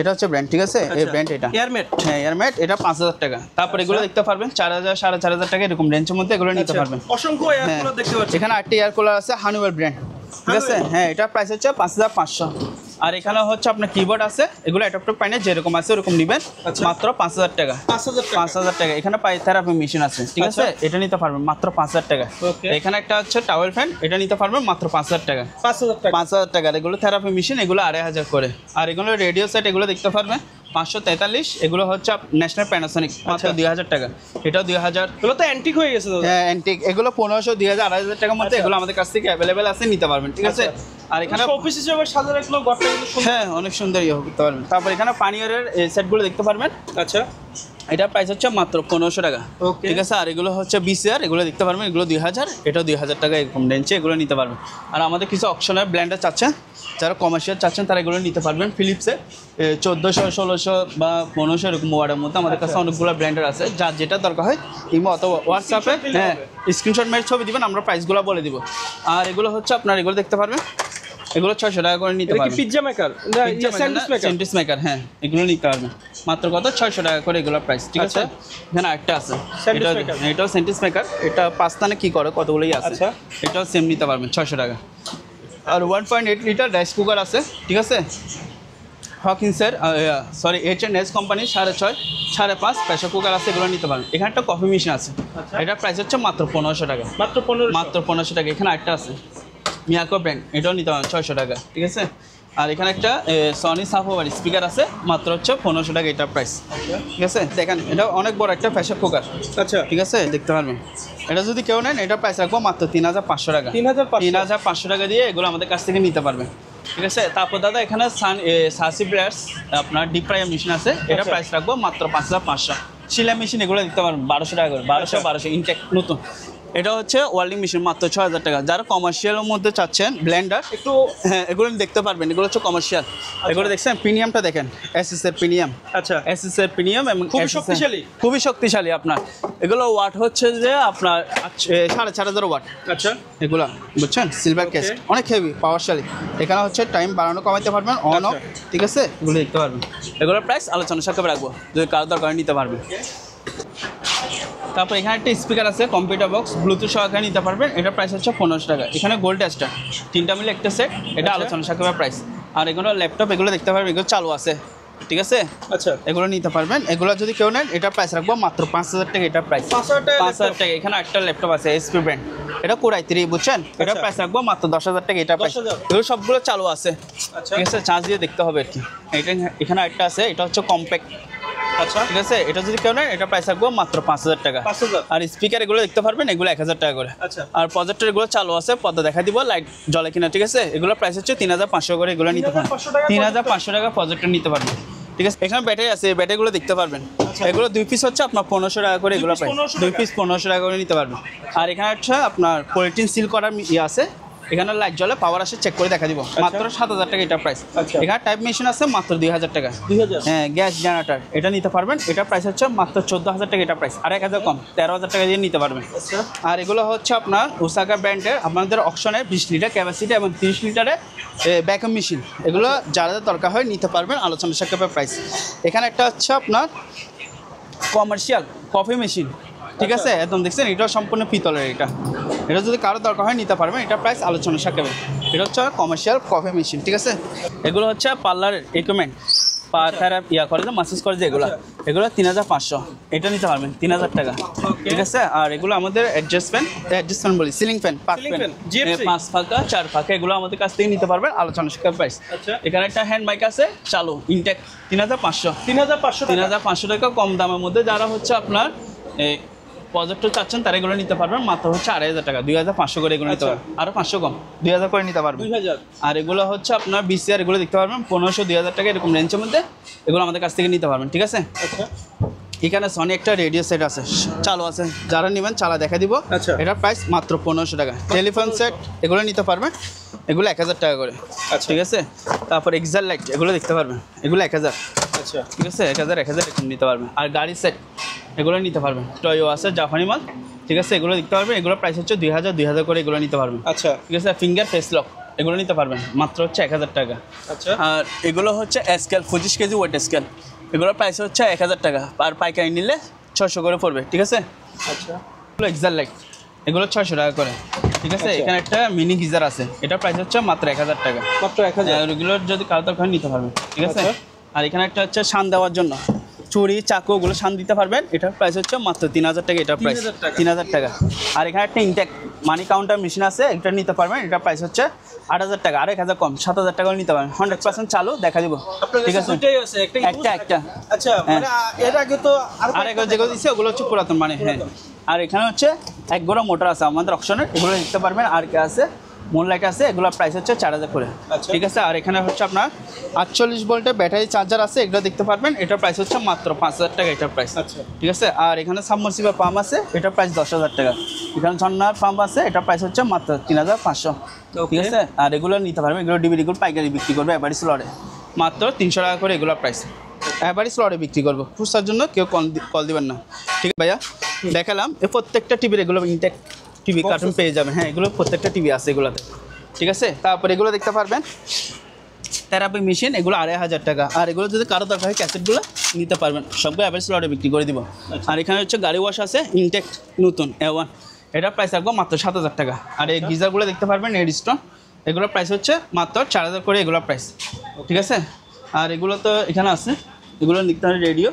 এটা হচ্ছে ব্র্যান্ড, ঠিক আছে। এই ব্র্যান্ড এটা এয়ারমেট। হ্যাঁ, এয়ারমেট, এটা 5,000 টাকা। তারপর এগুলো দেখতে পারবেন 4,000, 4,500 টাকা, এরকম রেঞ্জের মধ্যে এগুলো নিতে পারবেন। অসংখ্য এয়ার হ্যাঁ, কুলার দেখতে পাচ্ছি। এখানে আরেকটা এয়ার কুলার আছে হানিওয়েল ব্র্যান্ড, ঠিক আছে। Honeywell? হ্যাঁ, এটা প্রাইস হচ্ছে 5,500। আর এখানে হচ্ছে আপনার কিবোর্ড আছে, এগুলো অ্যাডাপ্টার পাইনে যেরকম আছে ওরকম নেবেন, আচ্ছা। মাত্র 5,000 টাকা। 5,000 টাকা। 5,000 টাকা। এখানে থেরাপি মেশিন আছে, ঠিক আছে। আচ্ছা। এটা নিতে পারবেন মাত্র 5,000 টাকা। Okay. এখানে একটা হচ্ছে টাওয়েল ফ্যান, এটা নিতে পারবেন মাত্র 5,000 টাকা। 5,000 টাকা। 5,000 টাকা। এগুলো থেরাপি মেশিন, এগুলো 2,500 করে। আর এগুলো রেডিও সেট, এগুলো দেখতে পারবেন 543, এগুলো হচ্ছে ন্যাশনাল প্যানাসোনিক, মাত্র 2000 টাকা। এটাও 2000। এগুলো তো অ্যান্টিক হয়ে গেছে দাদা। হ্যাঁ অ্যান্টিক, এগুলো 1500, 2000, 2500 টাকার মধ্যে এগুলো আমাদের কাছ থেকে অ্যাভেলেবেল আছে, নিতে পারবেন, ঠিক আছে। আর এখানে অফিস হিসেবে সাজা রাখলো ঘরটা কিন্তু সুন্দর। হ্যাঁ অনেক সুন্দর ইয়ে করতে পারবেন। তারপর এখানে পানিয়ারের সেটগুলো দেখতে পারবেন। আচ্ছা, এটা প্রাইস হচ্ছে মাত্র 1500 টাকা, ওকে। ঠিক আছে। আর এগুলো হচ্ছে বিসিআর, এগুলো দেখতে পারবেন, এগুলো 2000, এটাও 2000 টাকা এরকম রেঞ্জে এগুলো নিতে পারবেন। আর আমাদের কিছু অপশনের ব্ল্যান্ডার চাচ্ছেন, যারা কমার্শিয়াল চাচ্ছেন তারা এগুলো নিতে পারবেন। ফিলিপসে 1400, 1600 বা 1500 এরকম ওয়ার্ডের মধ্যে আমাদের কাছে অনেকগুলো ব্ল্যান্ডার আছে, যার যেটা দরকার হয় ইমো অথবা হোয়াটসঅ্যাপে হ্যাঁ স্ক্রিনশট মেরে ছবি দিবেন, আমরা প্রাইসগুলো বলে দিব। আর এগুলো হচ্ছে আপনার এগুলো দেখতে পারবেন, এগুলো 600 টাকা করে নিতে এটা কি পারবেন। পিৎজা মেকার না স্যান্ডউইচ মেকার? স্যান্ডউইচ মেকার, হ্যাঁ এগুলো নিতে পারবেন মাত্র কত 600 টাকা করে এগুলো প্রাইস, ঠিক আছে। এখানে আরেকটা আছে, Sandwich maker। এটাও স্যান্ডউইচ মেকার, এটা পাস্তানে কি করে কতগুলোই আছে। আচ্ছা। এটাও সেম নিতে পারবেন 600 টাকা। আর 1.8 লিটার রাইস কুকার আছে, ঠিক আছে। হকিন্সের H&S কোম্পানি 6.5, 5.5 প্রেসার কুকার আছে, এগুলো নিতে পারবেন। এখানে একটা কফি মেশিন আছে, আচ্ছা। এটার প্রাইস হচ্ছে মাত্র 1500 টাকা, মাত্র 1500। মাত্র 1500 টাকা। এখানে একটা আছে মিয়াকো ব্র্যান্ড, এটাও নিতে পারবেন 600 টাকা, ঠিক আছে। আর এখানে একটা সনি সাফোভার স্পিকার আছে, মাত্র হচ্ছে 1500 টাকা এটার প্রাইস, ঠিক আছে। দেখেন এটা অনেক বড় একটা প্রেসার কুকার, আচ্ছা, ঠিক আছে, দেখতে পারবেন। এটা যদি কেউ নেন এটা প্রাইস রাখবো মাত্র 3500 টাকা, 3500 টাকা দিয়ে এগুলো আমাদের কাছ থেকে নিতে পারবেন, ঠিক আছে। তারপর দাদা এখানে সাসি ব্লাস আপনার ডিপ ফ্রাই মেশিন আছে, এটা প্রাইস রাখবো মাত্র 5500। শিলা মেশিন এগুলো দিতে পারবেন 1200 টাকা করে, 1200 ইনটেক নতুন। এটা হচ্ছে ওয়েল্ডিং মেশিন, মাত্র 6000 টাকা। যারা কমার্শিয়ালের মধ্যে চাচ্ছেন ব্লেন্ডার একটু হ্যাঁ এগুলো দেখতে পারবেন, এগুলো হচ্ছে কমার্শিয়াল। এগুলো দেখছেন প্রিমিয়ামটা দেখেন, এসএস এর প্রিমিয়াম, আচ্ছা, এসএস এর প্রিমিয়াম এবং খুবই SSR শক্তিশালী। খুবই শক্তিশালী আপনার। এগুলো ওয়াট হচ্ছে যে আপনার 4500 ওয়াট আচ্ছা, এগুলা, বুঝছেন, সিলভার কেস, অনেক হেভি পাওয়ারশালী। এখানে হচ্ছে টাইম বাড়ানো কমাইতে পারবেন, অন অফ, ঠিক আছে, এগুলো দেখতে পারবেন। এগুলোর প্রাইস আলোচনা সাপেক্ষে রাখবো, যদি কারো দরকার নিতে পারবেন। তারপর এখানে একটা স্পিকার আছে কম্পিউটার বক্স, ব্লুটুথ সহকারে নিতে পারবেন, এটার প্রাইস হচ্ছে 1500 টাকা। এখানে গোল্ড টেস্টার 3টা মিলে একটা সেট, এটা আলোচনা সাপেক্ষে প্রাইস। আর এগুলো ল্যাপটপ, এগুলো দেখতে পারবেন, এগুলো চালু আছে, ঠিক আছে, আচ্ছা, এগুলো নিতে পারবেন। এগুলো যদি কেউ নেন এটা প্রাইস রাখবো মাত্র 5000 টাকা, এটা প্রাইস 5000 টাকা। 5000 টাকা। এখানে একটা ল্যাপটপ আছে এসপি ব্র্যান্ড, এটা কোরাই 3, বুঝছেন, এটা প্রাইস রাখবো মাত্র 10000 টাকা, এটা প্রাইস। 10,000 এগুলো সবগুলো চালু আছে, আচ্ছা, ঠিক আছে, চার্জ দিয়ে দেখতে হবে আর কি। এটা এখানে একটা আছে, এটা হচ্ছে কম্প্যাক্ট, আচ্ছা, ঠিক আছে, এটা যদি কেউ নেন এটা প্রাইস রাখবো মাত্র 5000 টাকা। 5000। আর স্পিকার এগুলো দেখতে পারবেন, এগুলো 1000 টাকা করে। আচ্ছা, আর প্রজেক্টর এগুলো চালু আছে, পর্দা দেখা দিব, লাইট জ্বলে কিনা, ঠিক আছে। এগুলো প্রাইস হচ্ছে 3500 করে, এগুলো নিতে পারবেন 3500 টাকা 3500 টাকা প্রজেক্টর নিতে পারবেন, ঠিক আছে। এখানে ব্যাটারি আছে, ব্যাটারিগুলো দেখতে পারবেন, এগুলো 2 পিস হচ্ছে আপনার 1500 টাকা করে, এগুলো প্রাইস 2 পিস 1500 টাকা করে নিতে পারবেন। আর এখানে হচ্ছে আপনার পলিথিন সিল করার ইয়ে আছে, এখানে লাইট জ্বলে, পাওয়ার আসে, চেক করে দেখা দিব, মাত্র 7000 টাকা এটা প্রাইস। আচ্ছা। এখানে টাইপ মেশিন আছে মাত্র 2000 টাকা, 2000। হ্যাঁ গ্যাস জেনারেটর, এটা নিতে পারবেন, এটা প্রাইস হচ্ছে মাত্র 14000 টাকা, এটা প্রাইস আর 1000 কম, 13000 টাকা দিয়ে নিতে পারবেন। আচ্ছা, আর এগুলো হচ্ছে আপনার ওসাকা ব্র্যান্ডের, আপনাদের অকশনে 20 লিটার ক্যাপাসিটি এবং 30 লিটারের ব্যাকআপ মেশিন, এগুলো যারা দরকার হয় নিতে পারবেন, আলোচনা সাপেক্ষে প্রাইস। এখানে একটা হচ্ছে আপনার কমার্শিয়াল কফি মেশিন, ঠিক আছে, একদম দেখছেন, এটাও সম্পূর্ণ পিতলের। এটা যদি কারো দরকার হয় নিতে পারবেন, এটা প্রাইস আলোচনা সাপেক্ষে। এটা হচ্ছে কমার্শিয়াল কফি মেশিন, ঠিক আছে। এগুলো হচ্ছে পার্লারের ইকুইপমেন্ট, পা থেরাপি করে যে মাসাজ করে যে এগুলো 3500, এটা নিতে পারবেন 3000 টাকা, ঠিক আছে। আর এগুলো আমাদের অ্যাডজাস্টমেন্ট বলি, সিলিং ফ্যান, পাঁচ Ceiling fan, ফ্যান, GFC 5 ফাঁকা 4 ফাঁকা, এগুলো আমাদের কাছ থেকে নিতে পারবেন, আলোচনা সাপেক্ষে প্রাইস। আচ্ছা, এখানে একটা হ্যান্ড মাইক আছে চালু, ইনটেক 3500, 3500 টাকা। 3500 টাকা কম দামের মধ্যে। যারা হচ্ছে আপনার প্রজেক্টর চাচ্ছেন তারা এগুলো নিতে পারবেন, মাত্র হচ্ছে 2500 টাকা, 2500 করে এগুলো নিতে পারবেন, আরও 500 কম, 2000 করে নিতে পারবেন। 2000। আর এগুলো হচ্ছে আপনার বিসিআর, এগুলো দেখতে পারবেন 1500, 2000 টাকা এরকম রেঞ্জের মধ্যে, এগুলো আমাদের কাছ থেকে নিতে পারবেন, ঠিক আছে। আচ্ছা, এখানে সনি একটা রেডিও সেট আছে, চালু আছে, যারা নেবেন চালা দেখা দিব, আচ্ছা। এটার প্রাইস মাত্র 1500 টাকা। টেলিফোন সেট এগুলো নিতে পারবেন, এগুলো 1000 টাকা করে, আচ্ছা, ঠিক আছে। তারপর এক্সার লাইট এগুলো দেখতে পারবেন, এগুলো 1000, আচ্ছা, ঠিক আছে, 1000 এরকম নিতে পারবেন। আর গাড়ি সেট এগুলো নিতে পারবেন, টয়ো আছে, জাপানি মাল, ঠিক আছে, এগুলো দেখতে পারবেন, এগুলো প্রাইস হচ্ছে 2000 করে, এগুলো নিতে পারবেন, আচ্ছা, ঠিক আছে। ফিঙ্গার ফেস লক এগুলো নিতে পারবেন, মাত্র হচ্ছে 1000 টাকা। আচ্ছা, আর এগুলো হচ্ছে স্কেল 25 কেজি ওয়েট স্কেল, এগুলোর প্রাইস হচ্ছে 1000 টাকা, আর পাইকারি নিলে 600 করে পড়বে, ঠিক আছে। আচ্ছা, এগুলো এক্সার লাইট এগুলো 600 টাকা করে, ঠিক আছে। আচ্ছা। এখানে একটা মিনি গিজার আছে, এটা প্রাইস হচ্ছে মাত্র 1000 টাকা, মাত্র 1000। এগুলোর যদি কারো দরকার নিতে পারবেন, ঠিক আছে। আচ্ছা। আর এখানে একটা হচ্ছে শান দেওয়ার জন্য চুরি চাকু ওগুলো শান দিতে পারবেন। এটার প্রাইস হচ্ছে মাত্র 3000 টাকা। এটার প্রাইস 3000 টাকা। আর এখানে একটা ইনটেক মানি কাউন্টার মেশিন আছে, এটা নিতে পারবেন। এটার প্রাইস হচ্ছে 8000 টাকা, আর 1000 কম 7000 টাকা নিতে পারবেন। 100% চালু, দেখা দিব। ঠিক আছে, একটা আচ্ছা, মানে এর আগে তো আর এগুলো যেগুলো দিচ্ছে ওগুলো হচ্ছে পুরাতন মানে। হ্যাঁ, আর এখানে হচ্ছে এক গোড়া মোটর আছে আমাদের অপশনের, এগুলো নিতে পারবেন। আর কে আছে মুনলাইট আছে, এগুলোর প্রাইস হচ্ছে 4000 করে। ঠিক আছে, আর এখানে হচ্ছে আপনার 48 ভোল্টের ব্যাটারি চার্জার আছে, এগুলো দেখতে পারবেন। এটার প্রাইস হচ্ছে মাত্র 5000 টাকা। এটার প্রাইস ঠিক আছে। আর এখানে সাবমার্সিবল পাম্প আছে, এটার প্রাইস 10000 টাকা। এখানে ঝর্ণার পাম্প আছে, এটার প্রাইস হচ্ছে মাত্র 3500। ঠিক আছে, আর এগুলো নিতে পারবেন। এগুলো ডিবিডিগুলো পাইকারি বিক্রি করবে এভারেজ লড়ে মাত্র 300 টাকা করে এগুলোর প্রাইস। এভারেজ লড়ে বিক্রি করবো, খুচরার জন্য কেউ কল দিবেন না। ঠিক আছে ভাইয়া, দেখালাম এই প্রত্যেকটা টিভির এগুলো ইনটেক টিভি কার্টুন পেয়ে যাবেন। হ্যাঁ, এগুলো প্রত্যেকটা টিভি আছে এগুলোতে। ঠিক আছে, তারপর এগুলো দেখতে পারবেন থেরাপি মেশিন, এগুলো 2500 টাকা। আর এগুলো যদি কারো দরকার হয় ক্যাসেটগুলো নিতে পারবেন, সবগুলো অ্যাভারেজ লটে বিক্রি করে দিব। আর এখানে হচ্ছে গাড়ি ওয়াশ আছে ইনটেক নতুন A1, এটার প্রাইস রাখবো মাত্র 7000 টাকা। আর এই গিজারগুলো দেখতে পারবেন এডিস্টোন, এগুলোর প্রাইস হচ্ছে মাত্র 4000 করে এগুলোর প্রাইস। ঠিক আছে, আর এগুলো তো এখানে আছে, এগুলো নিতে হবে রেডিও,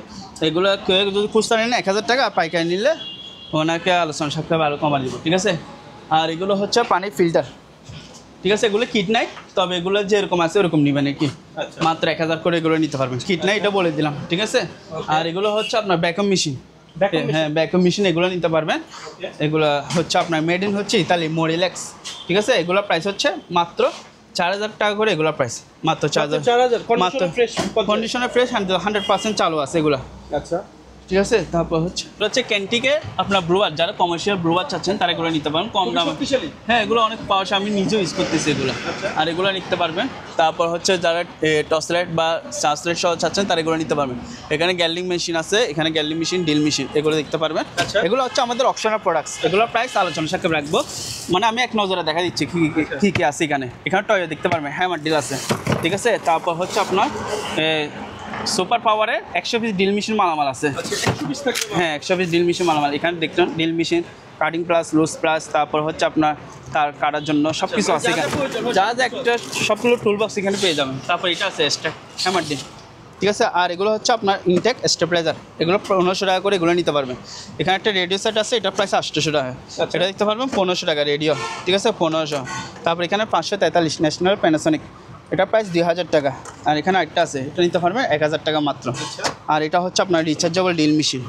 এগুলো কেউ যদি খুচরা নেন 1000 টাকা, আর পাইকারি নিলে ওনাকে আলোচনা সাক্ষাৎ আরও কমা দিব। ঠিক আছে, আর এগুলো হচ্ছে পানির ফিল্টার। ঠিক আছে, এগুলো কিট নাই, তবে এগুলো যেরকম আছে ওরকম নেবেন কি, মাত্র 1000 করে এগুলো নিতে পারবেন। কিট নাই এটা বলে দিলাম। ঠিক আছে, আর এগুলো হচ্ছে আপনার ভ্যাকুয়াম মেশিন। হ্যাঁ, ভ্যাকুয়াম মেশিন এগুলো নিতে পারবেন। এগুলো হচ্ছে আপনার মেড ইন হচ্ছে ইতালি মোরিলেক্স। ঠিক আছে, এগুলোর প্রাইস হচ্ছে মাত্র 4000 টাকা করে এগুলোর প্রাইস, মাত্র 4000। মাত্র কন্ডিশনে ফ্রেশ 100% চালু আছে এগুলো। আচ্ছা, ঠিক আছে, তারপর হচ্ছে ক্যান্টিকে আপনার ব্রুয়ার, যারা কমার্শিয়াল ব্রুয়ার চাচ্ছেন তারা এগুলো নিতে পারবেন কম দামে। হ্যাঁ, এগুলো অনেক পাওয়া, আমি নিজেও ইউজ করতেছি এগুলো। আর এগুলো নিতে পারবেন। তারপর হচ্ছে যারা টসলাইট বা সাসলাইট সহ চাচ্ছেন তারা এগুলো নিতে পারবেন। এখানে গ্যালিং মেশিন আছে, এখানে গ্যালিং মেশিন, ডিল মেশিন, এগুলো দেখতে পারবেন। এগুলো হচ্ছে আমাদের অপশনাল প্রোডাক্টস, এগুলোর প্রাইস আলোচনা সাথে রাখবো। মানে আমি এক নজরে দেখা দিচ্ছি কী কী আছে এখানে। এখানে টয় দেখতে পারবেন, হ্যামার ডিল আছে। ঠিক আছে, তারপর হচ্ছে আপনার সুপার পাওয়ারের 100 পিস ডিল মেশিন মালামাল আছে। হ্যাঁ, 100 পিস ডিল মেশিন মালামাল। এখানে দেখছেন drill machine, cutting pliers, loose pliers, তারপর হচ্ছে আপনার তার কাটার জন্য সব কিছু আছে এখানে। যা যা একটা সবগুলো টুল বক্স এখানে পেয়ে যাবেন। তারপর এটা আছে এক্সট্রা হ্যামার ডিল। ঠিক আছে, আর এগুলো হচ্ছে আপনার ইনটেক স্টেবিলাইজার, এগুলো 1500 টাকা করে এগুলো নিতে পারবেন। এখানে একটা রেডিও সেট আছে, এটার প্রাইস 800 টাকা। এটা দেখতে পারবেন 1500 টাকা রেডিও। ঠিক আছে, 1500। তারপর এখানে 543 ন্যাশনাল প্যানাসোনিক, এটা প্রাইস 2000 টাকা। আর এখানে একটা আছে, এটা নিতে পারবেন 1000 টাকা মাত্র। আর এটা হচ্ছে আপনার রিচার্জেবল ডিল মেশিন।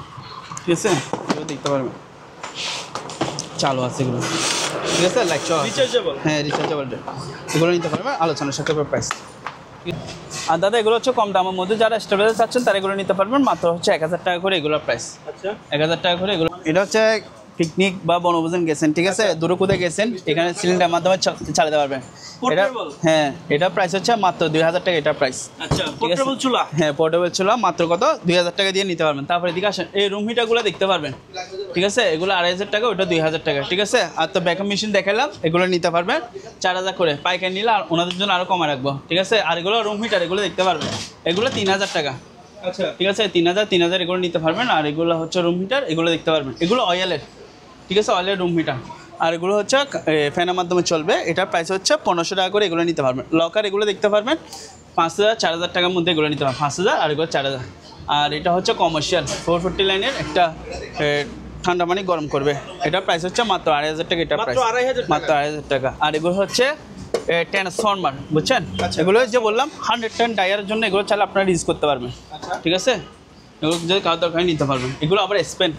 ঠিক আছে, এগুলো দেখতে পারবেন চালু আছে এগুলো। ঠিক আছে, রিচার্জেবল। হ্যাঁ, রিচার্জেবল, এগুলো নিতে পারবেন আলোচনার সাথে প্রাইস। আর দাদা এগুলো হচ্ছে কম দামের মধ্যে, যারা স্টেবিলাইজার চাচ্ছেন তারা এগুলো নিতে পারবেন মাত্র হচ্ছে 1000 টাকা করে এগুলোর প্রাইস। আচ্ছা, 1000 টাকা করে এগুলো। এটা হচ্ছে পিকনিক বা বনভোজন গেছেন, ঠিক আছে, দূরে কোথায় গেছেন, এখানে সিলিন্ডার মাধ্যমে চালাতে পারবেন। এটা হ্যাঁ, এটা প্রাইস হচ্ছে মাত্র 2000 টাকা। এটা প্রাইস। আচ্ছা, পোর্টেবল চুলা। হ্যাঁ, পোর্টেবল চুলা মাত্র কত 2000 টাকা দিয়ে নিতে পারবেন। তারপরে এদিকে আসেন, এই রুম হিটারগুলো দেখতে পারবেন। ঠিক আছে, এগুলো 2500 টাকা, ওটা 2000 টাকা। ঠিক আছে, আর তো ভ্যাকুয়াম মেশিন দেখালাম, এগুলো নিতে পারবেন 4000 করে, পাইকারি নিলে আর ওনাদের জন্য আরও কমে রাখবো। ঠিক আছে, আর এগুলো রুম হিটার, এগুলো দেখতে পারবেন, এগুলো 3000 টাকা। আচ্ছা, ঠিক আছে, 3000 এগুলো নিতে পারবেন। আর এগুলো হচ্ছে রুম হিটার, এগুলো দেখতে পারবেন, এগুলো অয়েলের। ঠিক আছে, অয়েলের রুম হিটার। আর এগুলো হচ্ছে ফ্যানের মাধ্যমে চলবে, এটার প্রাইস হচ্ছে 1500 টাকা করে এগুলো নিতে পারবেন। লকার এগুলো দেখতে পারবেন 5000 4000 টাকার মধ্যে এগুলো নিতে পারবেন, 5000 আর এগুলো 4000। আর এটা হচ্ছে কমার্শিয়াল 440 লাইনের একটা ঠান্ডা পানি গরম করবে, এটার প্রাইস হচ্ছে মাত্র 2500 টাকা। এটা প্রাইস মাত্র 2500 টাকা। আর এগুলো হচ্ছে ট্রান্সফরমার, বুঝছেন, এগুলো যে বললাম 110 ডায়ারের জন্য এগুলো চাইলে আপনারা ইউজ করতে পারবেন। ঠিক আছে, এগুলো যদি কারোর দরকার নিতে পারবেন। এগুলো আবার স্পেন,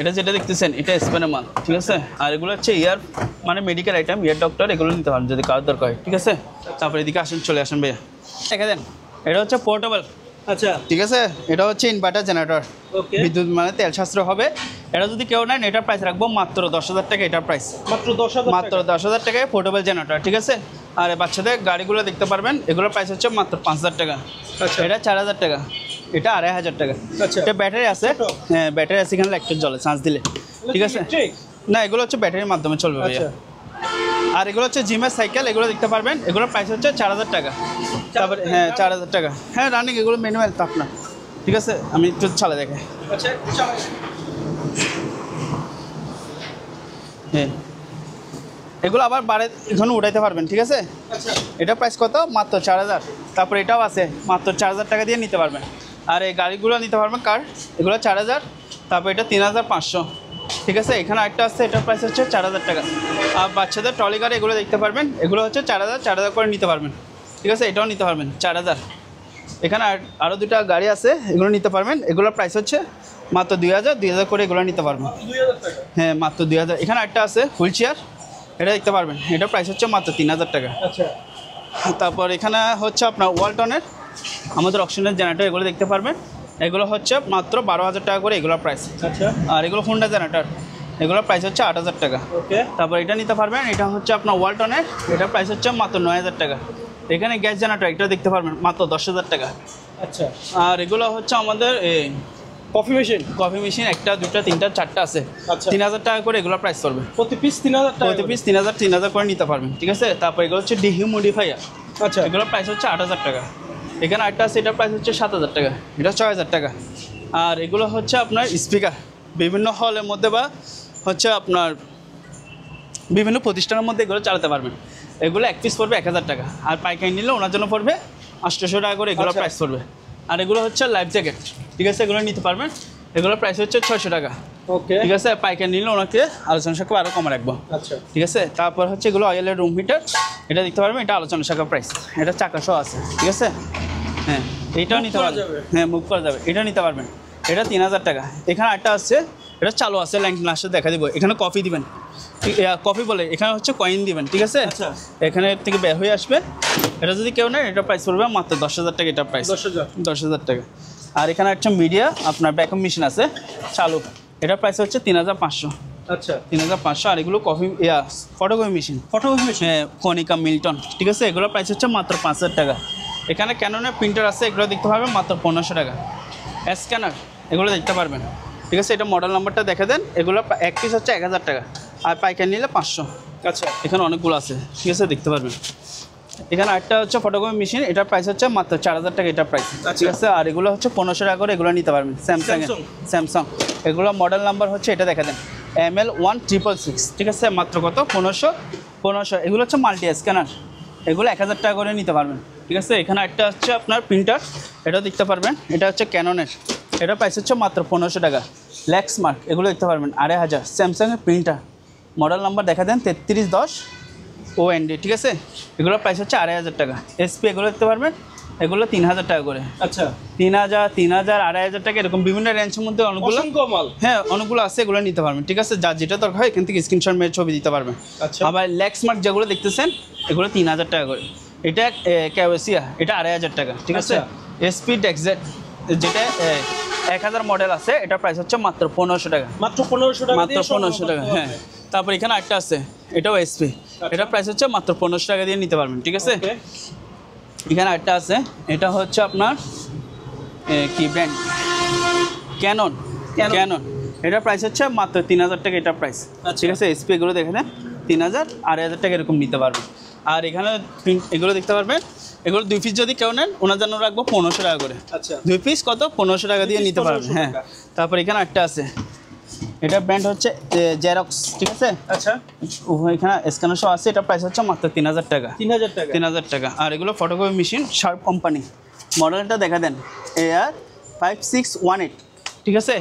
এটা যেটা দেখতেছেন এটা স্পেনের মাল। ঠিক আছে, আর এগুলো হচ্ছে ইয়ার মানে মেডিকেল আইটেম, ইয়ার ডক্টর, এগুলো নিতে পারেন যদি কারোর দরকার হয়। ঠিক আছে, তারপরে এদিকে আসেন, চলে আসেন ভাইয়া, দেখে দেন। এটা হচ্ছে পোর্টেবল। আচ্ছা, ঠিক আছে, এটা হচ্ছে ইনভার্টার জেনারেটর, বিদ্যুৎ মানে তেল সাশ্রয় হবে। এটা যদি কেউ নেন এটার প্রাইস রাখবো মাত্র 10000 টাকা। এটার প্রাইস মাত্র 10000 টাকায় পোর্টেবল জেনারেটর। ঠিক আছে, আর বাচ্চাদের গাড়িগুলো দেখতে পারবেন, এগুলোর প্রাইস হচ্ছে মাত্র 5000 টাকা। এটা 4000 টাকা, এটা 2500 টাকা। এটা ব্যাটারি আছে, হ্যাঁ ব্যাটারি আছে, এখানে লাইটটা জ্বলে চার্জ দিলে। ঠিক আছে, না এগুলো হচ্ছে ব্যাটারির মাধ্যমে চলবে ভাইয়া। আর এগুলো হচ্ছে জিমের সাইকেল, এগুলো দেখতে পারবেন, এগুলোর প্রাইস হচ্ছে 4000 টাকা। তারপরে হ্যাঁ 4000 টাকা। হ্যাঁ, রানিং এগুলো ম্যানুয়াল তো আপনার। ঠিক আছে, আমি একটু চালা দেখে। হ্যাঁ, এগুলো আবার বাড়ে এখানে উঠাইতে পারবেন। ঠিক আছে, এটা প্রাইস কত মাত্র 4000। তারপরে এটাও আছে মাত্র 4000 টাকা দিয়ে নিতে পারবেন। আর এই গাড়িগুলো নিতে পারবেন কার, এগুলো 4000, তারপর এটা 3500, ঠিক আছে। এখানে একটা আছে, এটার প্রাইস হচ্ছে 4000 টাকা। আর বাচ্চাদের ট্রলি গাড়ি এগুলো দেখতে পারবেন, এগুলো হচ্ছে 4000 করে নিতে পারবেন, ঠিক আছে। এটাও নিতে পারবেন 4000। এখানে আরও দুটা গাড়ি আছে, এগুলো নিতে পারবেন, এগুলোর প্রাইস হচ্ছে মাত্র 2000 করে এগুলো নিতে পারবেন। 2000 টাকা। হ্যাঁ, মাত্র 2000। এখানে একটা আছে হুইল চেয়ার, এটা দেখতে পারবেন, এটার প্রাইস হচ্ছে মাত্র 3000 টাকা। আচ্ছা। তারপর এখানে হচ্ছে আপনার ওয়ালটনের আমাদের অকশনের জেনারেটর, এগুলো দেখতে পারবেন, এগুলো হচ্ছে মাত্র 12000 টাকা করে এগুলোর প্রাইস। আচ্ছা। আর এগুলো হোন্ডা জেনারেটর, এগুলোর প্রাইস হচ্ছে 8000 টাকা। ওকে। তারপর এটা নিতে পারবেন, এটা হচ্ছে আপনার ওয়ালটনের, এটার প্রাইস হচ্ছে মাত্র 9000 টাকা। এখানে গ্যাস জেনারেটর, এটা দেখতে পারবেন মাত্র 10000 টাকা। আচ্ছা। আর এগুলো হচ্ছে আমাদের কফি মেশিন। কফি মেশিন, একটা দুটা তিনটা চারটা আছে, আচ্ছা। 3000 টাকা করে এগুলো প্রাইস পড়বে। প্রতি পিস 3000 টাকা। প্রতি পিস 3000 করে নিতে পারবেন, ঠিক আছে। তারপর এগুলো হচ্ছে ডিহিউমিডিফায়ার, আচ্ছা। এগুলোর প্রাইস হচ্ছে 8000 টাকা। এখানে একটা আছে, এটার প্রাইস হচ্ছে 7000 টাকা, এটা 6000 টাকা। আর এগুলো হচ্ছে আপনার স্পিকার, বিভিন্ন হলের মধ্যে বা হচ্ছে আপনার বিভিন্ন প্রতিষ্ঠানের মধ্যে এগুলো চালাতে পারবেন। এগুলো এক পিস পড়বে 1000 টাকা, আর পাইকারি নিলে ওনার জন্য পড়বে 800 টাকা করে এগুলো আচ্ছা। প্রাইস পড়বে। আর এগুলো হচ্ছে লাইফ জ্যাকেট, ঠিক আছে, এগুলো নিতে পারবেন, এগুলোর প্রাইস হচ্ছে 600 টাকা, ওকে। ঠিক আছে। পাইকারি নিলে ওনাকে আলোচনা সাপেক্ষে আরও কমে রাখবো, আচ্ছা। ঠিক আছে। তারপর হচ্ছে এগুলো অয়েলের রুম হিটার, এটা দেখতে পারবেন, এটা আলোচনা শাখা প্রাইস, এটা চাকা সহ আছে, ঠিক আছে। হ্যাঁ, এটাও নিতে পারবেন, হ্যাঁ মুভ করা যাবে, এটা নিতে পারবেন, এটা 3000 টাকা। এখানে একটা আছে, এটা চালু আছে, লাইন লাস্টে দেখা দিব। এখানে কফি দিবেন, কফি বলে, এখানে হচ্ছে কয়েন দিবেন, ঠিক আছে। আচ্ছা। এখানে থেকে বের হয়ে আসবে, এটা যদি কেউ নেয় এটা প্রাইস পড়বে মাত্র 10000 টাকা, এটা প্রাইস 10000 টাকা। আর এখানে একটা মিডিয়া আপনার ব্যাকআপ মেশিন আছে চালু, এটার প্রাইস হচ্ছে 3500। আচ্ছা। 3500। আর এগুলো coffee photocopy machine, photocopy machine. হ্যাঁ কনিকা মিল্টন, ঠিক আছে, এগুলোর প্রাইস হচ্ছে মাত্র 5000 টাকা। এখানে ক্যাননের প্রিন্টার আছে, এগুলো দেখতে পারবেন মাত্র 1500 টাকা। স্ক্যানার, এগুলো দেখতে পারবেন, ঠিক আছে। এটা মডেল নাম্বারটা দেখে দেন, এগুলো এক পিস হচ্ছে 1000 টাকা, আর পাইকারি নিলে 500। আচ্ছা। এখানে অনেকগুলো আছে, ঠিক আছে, দেখতে পারবেন। এখানে একটা হচ্ছে ফটোকপি মেশিন, এটার প্রাইস হচ্ছে মাত্র 4000 টাকা, এটার প্রাইস, ঠিক আছে। আর এগুলো হচ্ছে 1500 টাকা করে এগুলো নিতে পারবেন। স্যামসাং, এগুলো মডেল নাম্বার হচ্ছে এটা দেখে দেন, ML1666, ঠিক আছে, মাত্র কত 1500। এগুলো হচ্ছে মাল্টি স্ক্যানার, এগুলো 1000 টাকা করে নিতে পারবেন, ঠিক আছে। এখানে একটা হচ্ছে আপনার প্রিন্টার, এটাও দেখতে পারবেন, এটা হচ্ছে ক্যাননের, এটার প্রাইস হচ্ছে মাত্র 1500 টাকা। ল্যাক্সমার্ক, এগুলো দেখতে পারবেন 2500। স্যামসাংয়ের প্রিন্টার, মডেল নাম্বার দেখা দেন 3310 OND, ঠিক আছে, এগুলোর প্রাইস হচ্ছে 2500 টাকা। SP, এগুলো দেখতে পারবেন, এগুলো 3000 টাকা করে। আচ্ছা। 3000, 2500 টাকা, এরকম বিভিন্ন রেঞ্জের মধ্যে অনেকগুলো, অসংখ্য মাল। হ্যাঁ অনেকগুলো আছে, এগুলো নিতে পারবেন, ঠিক আছে। যার যেটা দরকার হয় এখান থেকে স্ক্রিনশট মেরে ছবি দিতে পারবেন। আচ্ছা। আবার ল্যাক্সমার্ক যেগুলো দেখতেছেন, এগুলো 3000 টাকা করে। এটা ক্যাওয়েসিয়া, এটা 2500 টাকা, ঠিক আছে। SP ডেক্সজেট, যেটা 1000 মডেল আছে, এটার প্রাইস হচ্ছে মাত্র 1500 টাকা, মাত্র 1500 টাকা, মাত্র 1500 টাকা, হ্যাঁ। তারপর এখানে একটা আছে, এটাও SP, এটার প্রাইস হচ্ছে মাত্র 1500 টাকা দিয়ে নিতে পারবেন, ঠিক আছে। এখানে একটা আছে, এটা হচ্ছে আপনার কি ব্র্যান্ড, ক্যানন, এটার প্রাইস হচ্ছে মাত্র 3000 টাকা, এটার প্রাইস, ঠিক আছে। SP, এগুলো দেখে নেন 3000, 2500 টাকা এরকম নিতে পারবেন। আর এখানে এগুলো দেখতে পারবেন, এগুলো 2 পিস যদি কেউ নেন ওনার জন্য রাখবো 1500 টাকা করে। আচ্ছা। 2 পিস কত 1500 টাকা দিয়ে নিতে পারবেন, হ্যাঁ। তারপর এখানে একটা আছে, এটা ব্র্যান্ড হচ্ছে জেরক্স, ঠিক আছে। আচ্ছা। এখানে স্ক্যানার সহ আছে, এটা প্রাইস হচ্ছে মাত্র 3000 টাকা। 3000 টাকা। আর এগুলো ফটোকপি মেশিন, শার্প কোম্পানি, মডেলটা দেখা দেন AR5618, ঠিক আছে।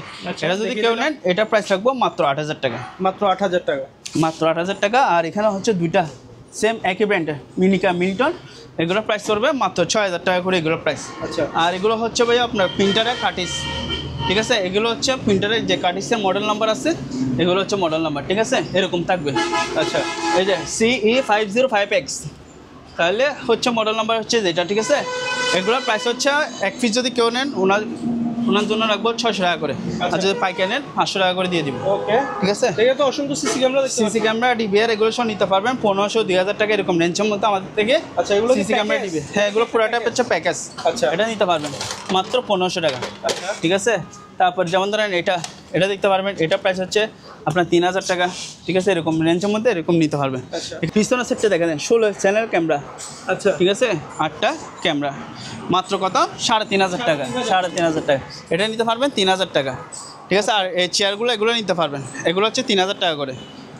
এটা যদি কেউ নেন এটা প্রাইস রাখবো মাত্র 8000 টাকা, মাত্র 8000 টাকা, মাত্র 8000 টাকা। আর এখানে হচ্ছে দুইটা সেম একই ব্র্যান্ডের মিনিকা মিল্টন, এগুলোর প্রাইস পড়বে মাত্র 6000 টাকা করে এগুলোর প্রাইস। আচ্ছা। আর এগুলো হচ্ছে ভাই আপনার প্রিন্টারের কাটিস, ঠিক আছে, এগুলো হচ্ছে প্রিন্টারের যে কাটিসের মডেল নাম্বার আছে, এগুলো হচ্ছে মডেল নাম্বার, ঠিক আছে, এরকম থাকবে। আচ্ছা। এই যে CE505X, তাহলে হচ্ছে মডেল নাম্বার হচ্ছে যেটা, ঠিক আছে। এগুলোর প্রাইস হচ্ছে এক পিস যদি কেউ নেন ওনার জন্য রাখবো 600 টাকা করে, আর যদি পাইকারি নেন 500 টাকা করে দিয়ে দিব, ওকে, ঠিক আছে। এটা তো অসংখ্য CC camera, CC camera, DVR এগুলো সব নিতে পারবেন 1500, 2000 টাকা এরকম রেঞ্জের মধ্যে আমাদের থেকে। আচ্ছা, এগুলো সিসি ক্যামেরা DVR, হ্যাঁ এগুলো পুরোটা হচ্ছে প্যাকেজ। আচ্ছা। এটা নিতে পারবেন মাত্র 1500 টাকা, আচ্ছা। ঠিক আছে। তারপর যেমন ধরেন এটা দেখতে পারবেন, এটা প্রাইস হচ্ছে আপনার 3000 টাকা, ঠিক আছে, এরকম রেঞ্জের মধ্যে এরকম নিতে পারবেন। আচ্ছা। পিছনের সেটটা দেখা দেন 16 চ্যানেল ক্যামেরা, আচ্ছা, ঠিক আছে, 8টা ক্যামেরা, মাত্র কত 3500 টাকা, 3500 টাকা। এটা নিতে পারবেন 3000 টাকা, ঠিক আছে। আর এই চেয়ারগুলো এগুলো নিতে পারবেন, এগুলো হচ্ছে 3000 টাকা করে,